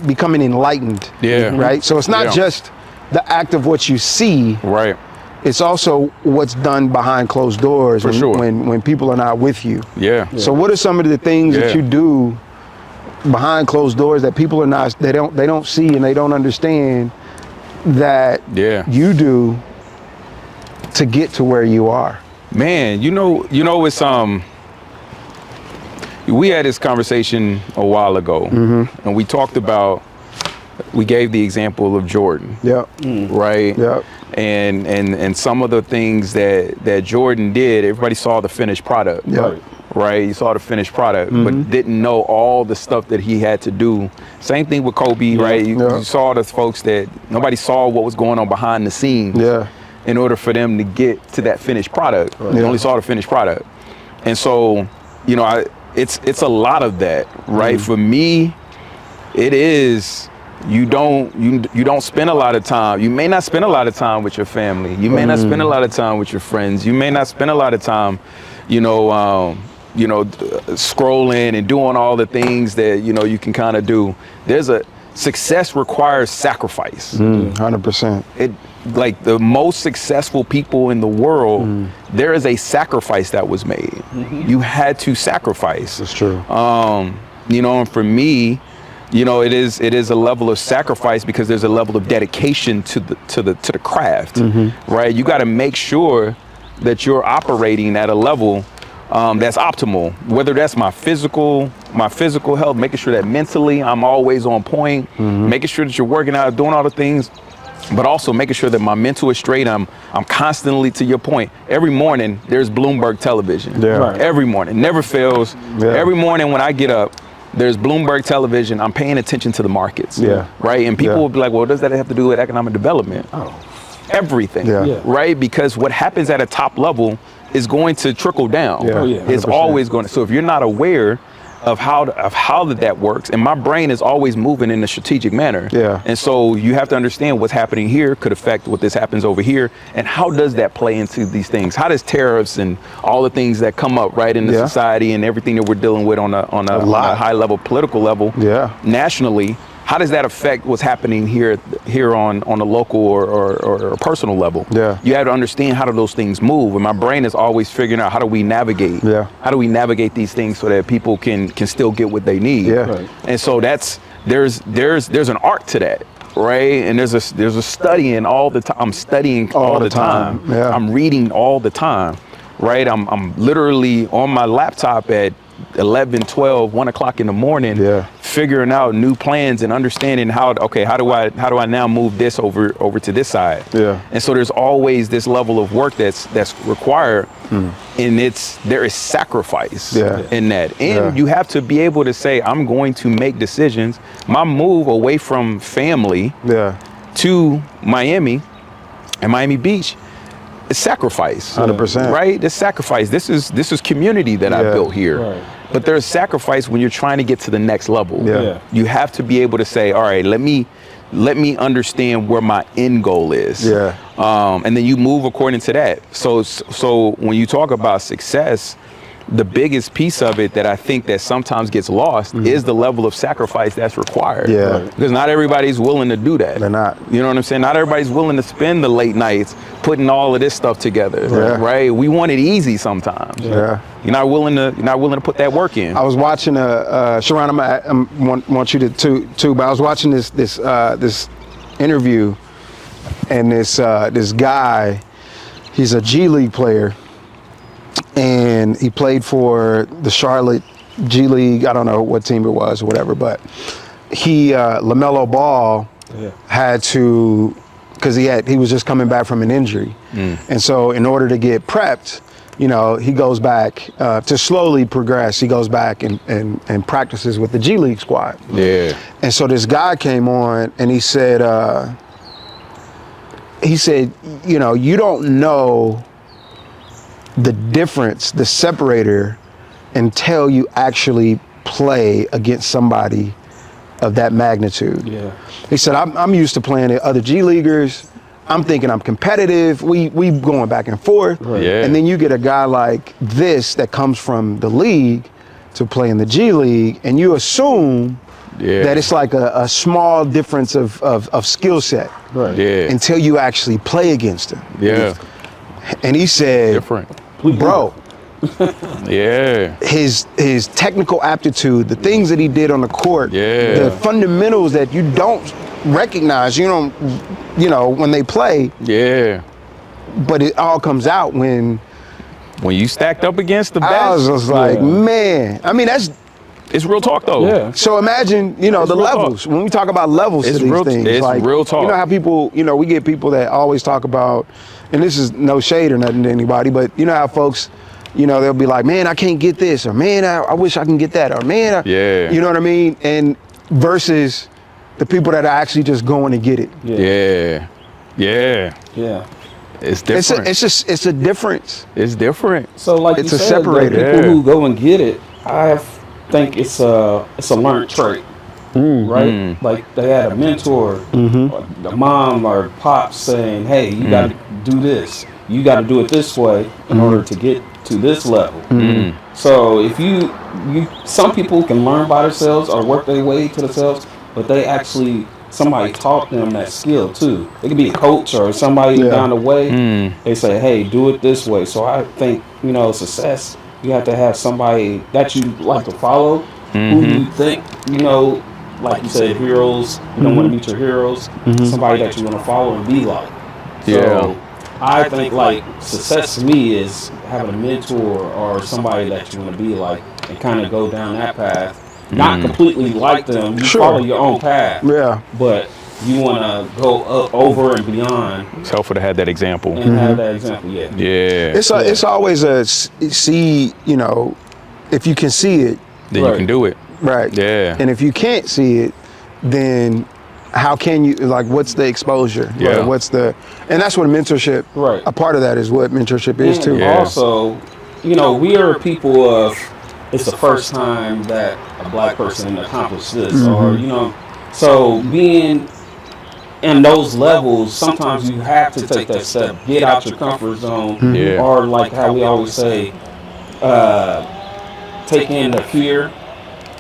becoming enlightened. Right. So it's not just the act of what you see. Right. It's also what's done behind closed doors when people are not with you. So what are some of the things that you do behind closed doors that people are not, they don't see and they don't understand that you do to get to where you are? Man, you know it's we had this conversation a while ago, and we talked about, we gave the example of Jordan. Right. And some of the things that Jordan did, everybody saw the finished product. Right, you saw the finished product, but didn't know all the stuff that he had to do. Same thing with Kobe, right? You saw the folks that nobody saw what was going on behind the scenes. In order for them to get to that finished product, they only saw the finished product. And so, you know, it's a lot of that, right? For me, it is. You don't spend a lot of time. You may not spend a lot of time with your family. You may not spend a lot of time with your friends. You may not spend a lot of time, scrolling and doing all the things that, you know, you can kind of do. Success requires sacrifice. 100%. Like the most successful people in the world, there is a sacrifice that was made. You had to sacrifice. That's true. You know, and for me, you know, it is a level of sacrifice because there's a level of dedication to the craft, right? You got to make sure that you're operating at a level that's optimal, whether that's my physical health, making sure that mentally I'm always on point, making sure that you're working out, doing all the things, but also making sure that my mental is straight. I'm constantly, to your point, every morning there's Bloomberg television. Every morning, never fails. Every morning when I get up, there's Bloomberg television. I'm paying attention to the markets. Right. And people will be like, well, what does that have to do with economic development? Everything. Right. Because what happens at a top level is going to trickle down. It's always going to. So if you're not aware of how that works, and my brain is always moving in a strategic manner. And so you have to understand what's happening here could affect what this happens over here, and how does that play into these things? How does tariffs and all the things that come up right in the society and everything that we're dealing with on a high level, political level, nationally, how does that affect what's happening here on a local or a personal level? You have to understand how do those things move. And my brain is always figuring out how do we navigate? How do we navigate these things so that people can still get what they need? And so there's an art to that, right? And there's a studying all the time. I'm studying all the time. I'm reading all the time, right? I'm literally on my laptop at 11, 12, 1 o'clock in the morning, figuring out new plans and understanding how do I now move this over to this side. Yeah. And so there's always this level of work that's required, and there is sacrifice in that. And you have to be able to say, I'm going to make decisions. My move away from family to Miami and Miami Beach, it's sacrifice. 100%. Right? It's sacrifice. This is community that I built here. Right. But there's sacrifice when you're trying to get to the next level. Yeah. You have to be able to say, all right, let me understand where my end goal is. Yeah. And then you move according to that. So when you talk about success, the biggest piece of it that I think that sometimes gets lost is the level of sacrifice that's required. Yeah. Because not everybody's willing to do that. They're not. You know what I'm saying? Not everybody's willing to spend the late nights putting all of this stuff together. Yeah. Right? We want it easy sometimes. Yeah. You're not willing to put that work in. I was watching Charon, I want you to too, but I was watching this interview, and this guy, he's a G League player, and he played for the Charlotte G League. I don't know what team it was or whatever, but he LaMelo Ball had to, because he was just coming back from an injury, and so in order to get prepped, you know, he goes back to slowly progress. He goes back and practices with the G League squad. Yeah. And so this guy came on and he said, you know, you don't know the difference, the separator, until you actually play against somebody of that magnitude. Yeah. He said, I'm used to playing at other G Leaguers. I'm thinking I'm competitive. We going back and forth. Right. Yeah. And then you get a guy like this that comes from the league to play in the G League, and you assume that it's like a small difference of skill set. Right. Yeah. Until you actually play against him. Yeah. And he said, different. Bro. Yeah. His technical aptitude, the things that he did on the court, the fundamentals that you don't recognize, you know, when they play. Yeah. But it all comes out when you stacked up against the best. I was just like, man. I mean, it's real talk though. Yeah. So imagine, you know, the levels. Talk. When we talk about levels to these things, it's like, real talk. You know how people, you know, we get people that always talk about, and this is no shade or nothing to anybody, but you know how folks, you know, they'll be like, man, I can't get this, or man, I wish I can get that, or man, you know what I mean? And versus the people that are actually just going to get it. Yeah. It's different. It's a difference. It's different. So like it's you a said, separator. The people who go and get it, I think it's a learned trait. Right? Like they had a mentor, a mom or pops saying, hey, you got to do this. You got to do it this way in order to get to this level. So if some people can learn by themselves or work their way to themselves, but somebody taught them that skill too. It could be a coach or somebody down the way. They say, hey, do it this way. So I think, you know, success, you have to have somebody that you like to follow, who you think, you know, like you said, heroes. You don't want to meet your heroes. Somebody that you want to follow and be like. So I think like success to me is having a mentor or somebody that you want to be like and kind of go down that path. Not completely like them. You follow your own path. Yeah. But you want to go up over and beyond. It's helpful to have that example. And have that example, yeah. It's always you know, if you can see it, then you can do it. Right. Yeah. And if you can't see it, then how can you, like, what's the exposure? Yeah. Right? And that's what mentorship, a part of that is what mentorship is too. Also, you know, we are people of, it's the first time that a black person accomplished this, or, you know, so being in those levels, sometimes you have to take that step, get out your comfort zone, or like how we always say, take in the fear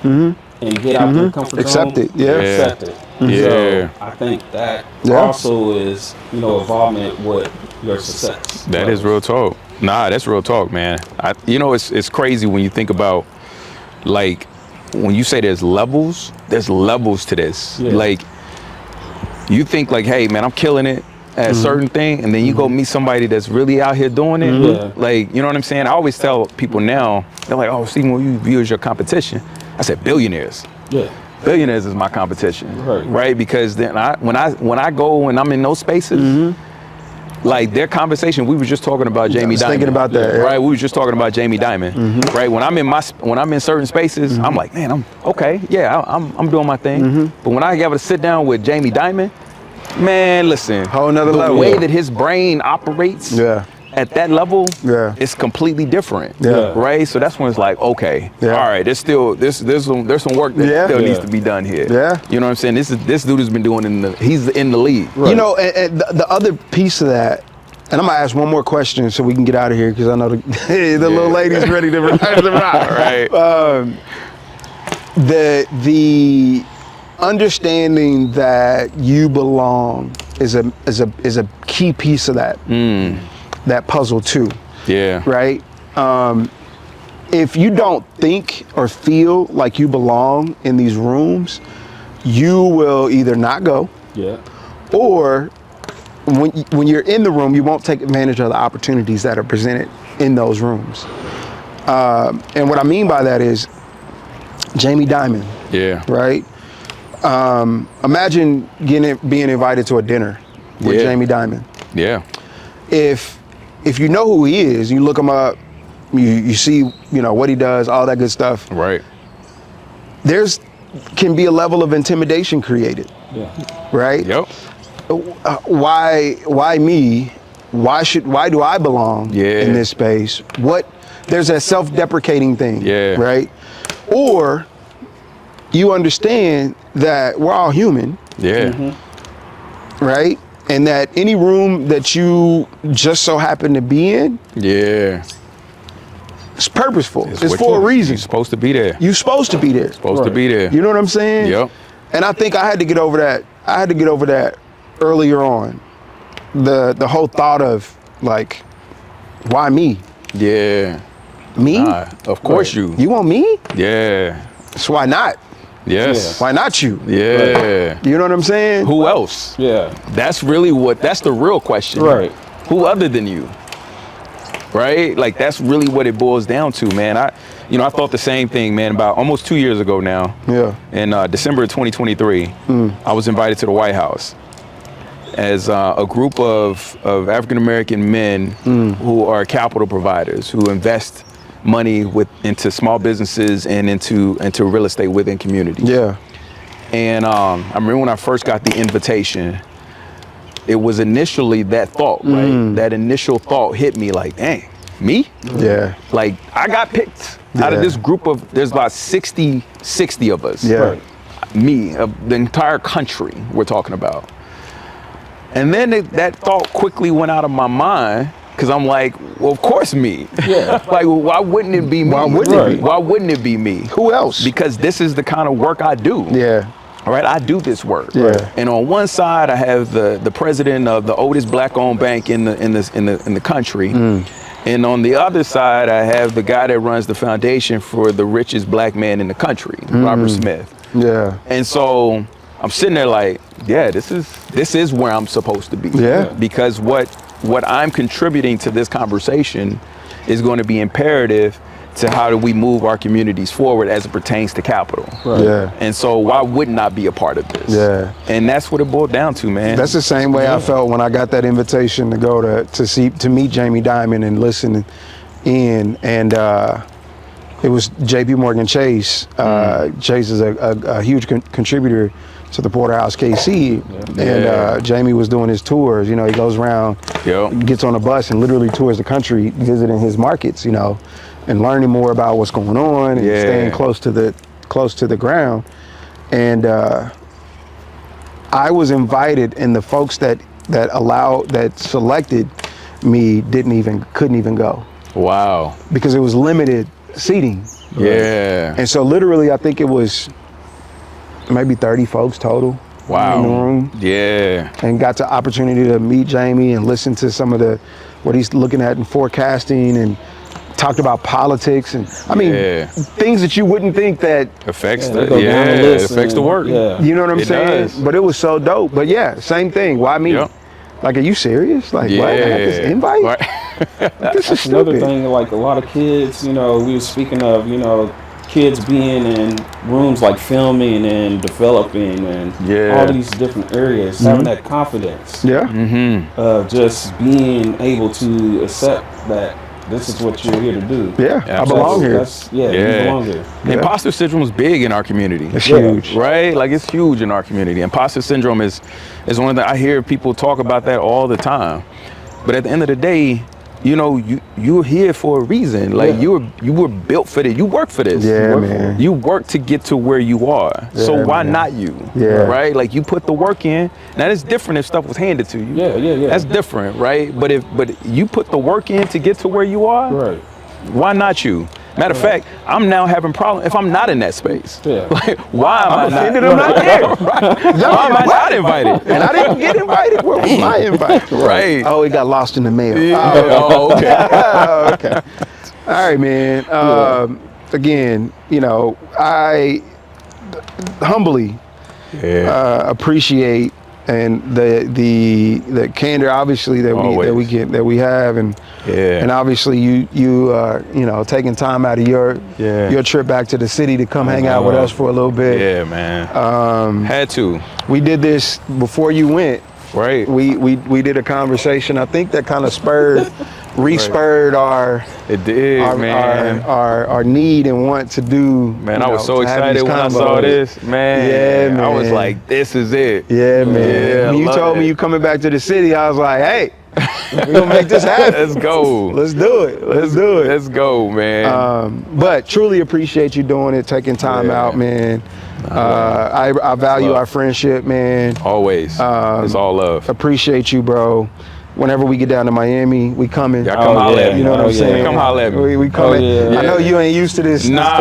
and get out your comfort zone. Accept it, Accept it. So I think that also is, you know, involvement with your success. That is real talk. Nah, that's real talk, man. You know, it's crazy when you think about, like, when you say there's levels to this. Yeah. Like, you think like, hey, man, I'm killing it at a certain thing, and then you go meet somebody that's really out here doing it. Like, you know what I'm saying? I always tell people now, they're like, oh, Stephen, what you view as your competition? I said, billionaires. Yeah. billionaires is my competition, Right. right? Because then when I go and I'm in those spaces, like their conversation, we were just talking about Jamie Dimon. Thinking about that, right? We were just talking about Jamie Dimon, right? When I'm in certain spaces, I'm like, man, I'm okay, yeah, I'm doing my thing. But when I ever sit down with Jamie Dimon, man, listen, whole nother the level. way that his brain operates. Yeah. At that level, Yeah. it's completely different, Yeah. right? So that's when it's like, okay, Yeah. all right, there's some work that still needs to be done here. Yeah. You know what I'm saying? This dude has been doing he's in the league. Right. You know, and the other piece of that, and I'm gonna ask one more question so we can get out of here because I know the little lady's ready to rock. Right. The understanding that you belong is a key piece of that puzzle too. Yeah. Right. If you don't think or feel like you belong in these rooms, you will either not go, Yeah. or when you're in the room, you won't take advantage of the opportunities that are presented in those rooms. And what I mean by that is Jamie Dimon, Yeah. right? Imagine being invited to a dinner with Jamie Dimon. Yeah. If you know who he is, you look him up, you see, what he does, all that good stuff. Right. Can be a level of intimidation created, Yeah. right? Yep. Why me? Why do I belong in this space? There's that self-deprecating thing, right? Or you understand that we're all human, right? And that any room that you just so happen to be in, it's purposeful. It's for a reason. You're supposed to be there. You're supposed to be there. Supposed to be there. You know what I'm saying? Yep. And I think I had to get over that. Earlier on. The whole thought of like, why me? Yeah. Me? Of course you. You want me? Yeah. So why not? Yes. Why not you? Yeah. You know what I'm saying? Who else? Yeah. That's the real question. Right. Who other than you? Right? Like that's really what it boils down to, man. I thought the same thing, man, about almost 2 years ago now. Yeah. In December of 2023, I was invited to the White House as a group of African American men who are capital providers, who invest money into small businesses and into real estate within communities. Yeah. And I remember when I first got the invitation, it was initially that thought, right? That initial thought hit me like, dang, me? Yeah. Like I got picked out of this group there's about 60 of us. Yeah. Right. Me, the entire country we're talking about. And then that thought quickly went out of my mind because I'm like, well, of course me. Yeah. Like, why wouldn't it be me? Why wouldn't it be? Why wouldn't it be me? Who else? Because this is the kind of work I do. Yeah. All right, I do this work. Yeah. And on one side, I have the president of the oldest black-owned bank in the country. And on the other side, I have the guy that runs the foundation for the richest black man in the country, Robert Smith. Yeah. And so I'm sitting there like, yeah, this is where I'm supposed to be. Yeah. Because what I'm contributing to this conversation is going to be imperative to how do we move our communities forward as it pertains to capital. Right. Yeah. And so why wouldn't I be a part of this? Yeah. And that's what it boiled down to, man. That's the same way I felt when I got that invitation to go to meet Jamie Dimon and listen in, and it was J.P. Morgan Chase. Chase is a huge contributor to the Porterhouse KC, and Jamie was doing his tours. He goes around, gets on a bus and literally tours the country, visiting his markets, and learning more about what's going on and staying close to the ground. And I was invited, and the folks that selected me couldn't even go. Wow. Because it was limited seating. Yeah. And so literally, I think it was maybe 30 folks total. Wow. In the room. Yeah. And got the opportunity to meet Jamie and listen to some of what he's looking at in forecasting, and talked about politics, and things that you wouldn't think that affects it affects the work. Yeah. You know what I'm saying? Does. But it was so dope. But yeah, same thing. Why me? Yep. Like, are you serious? Like, what? I got this invite? Right. This is Another stupid. thing, like a lot of kids, we were speaking of, kids being in rooms like filming and developing and all these different areas, having that confidence. Of just being able to accept that this is what you're here to do. I belong here. You belong here. Imposter syndrome is big in our community. It's huge, right? Like it's huge in our community. Imposter syndrome is one of the, I hear people talk about that all the time. But at the end of the day, you know, you're here for a reason. Like you were built for this. You work for this. Man. You work to get to where you are. So why not you? Right? Like you put the work in. Now it's different if stuff was handed to you. That's different, right? But you put the work in to get to where you are, why not you? Matter of fact, I'm now having problems if I'm not in that space. Like, why am I not? I'm not there. Why am I not invited? And I didn't get invited. Where was my invite? Right. Oh, it got lost in the mail. Oh, okay. Okay. All right, man. Again, you know, I humbly appreciate and the candor, obviously, that we have, and obviously you know, taking time out of your trip back to the city to come hang out with us for a little bit. Yeah, man. Had to. We did this before you went. Right. We did a conversation. I think that kind of re-spurred our need and want to do. Man, I was so excited when I saw this. Man, I was like, this is it. Yeah, man. When you told me you coming back to the city, I was like, hey, we're gonna make this happen. Let's go. Let's do it. Let's do it. Let's go, man. But truly appreciate you doing it, taking time out, man. I value our friendship, man. Always. It's all love. Appreciate you, bro. Whenever we get down to Miami, we coming. Y'all come holler at me. You know what I'm saying? Come holler at me. We coming. I know you ain't used to this. Nah.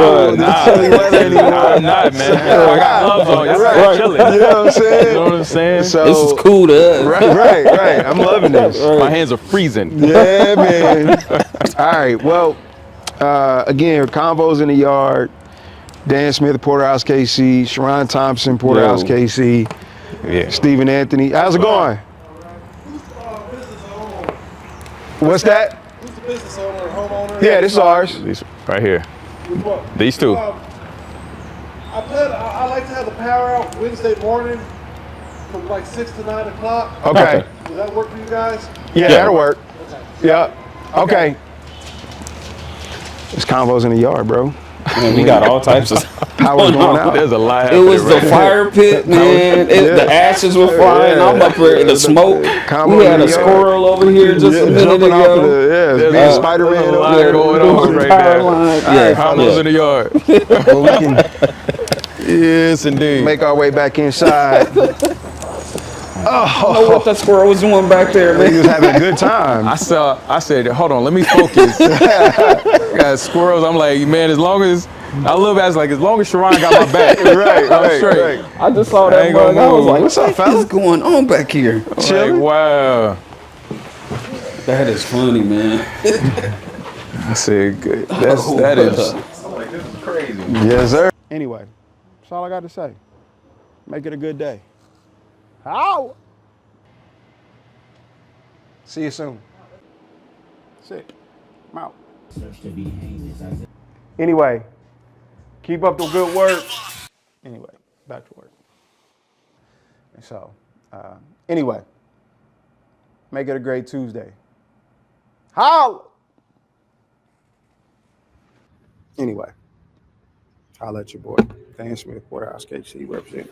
chilly weather anymore. I'm not, man. I got gloves on. Y'all chilling. You know what I'm saying? You know what I'm saying? So, This is cool to us. Right. I'm loving this. My hands are freezing. Yeah, man. All right. Well, again, Convos in the Yard. Dan Smith, Porterhouse KC. Charon Thompson, Porterhouse KC. Yeah. Stephen Anthony. How's it going? What's that? Who's the business owner or homeowner? Yeah, this is ours. These right here. These two. I like to have the power out Wednesday morning from like 6 to 9 o'clock. Okay. Does that work for you guys? Yeah, that'll work. Yeah. Okay. It's Convos in the Yard, bro. Man, we got all types of Power's going out. There's a lot. It was the fire pit, man. The ashes were flying. I'm up here in the smoke. We had a squirrel over here just a minute ago. There's Spider-Man There's a over lot there. going on right there. Convos in the Yard. Well, we can Yes, indeed. make our way back inside. I don't know what that squirrel was doing back there, He man. was having a good time. I said, hold on, let me focus. Got squirrels. I'm like, man, as long as Sharon got my back, I'm straight. I just saw that ain't gonna bug. I was move. like, What's up, what fella? is going on back here? Like, wow. That is funny, man. I said, good. That is. I'm like, this is crazy. Yes, sir. Anyway, that's all I got to say. Make it a good day. How? See you soon. Sick. I'm out. Anyway, keep up the good work. Anyway, back to work. And so, anyway, make it a great Tuesday. How? Anyway, I'll let your boy, Dan Smith, Porterhouse KC, represent.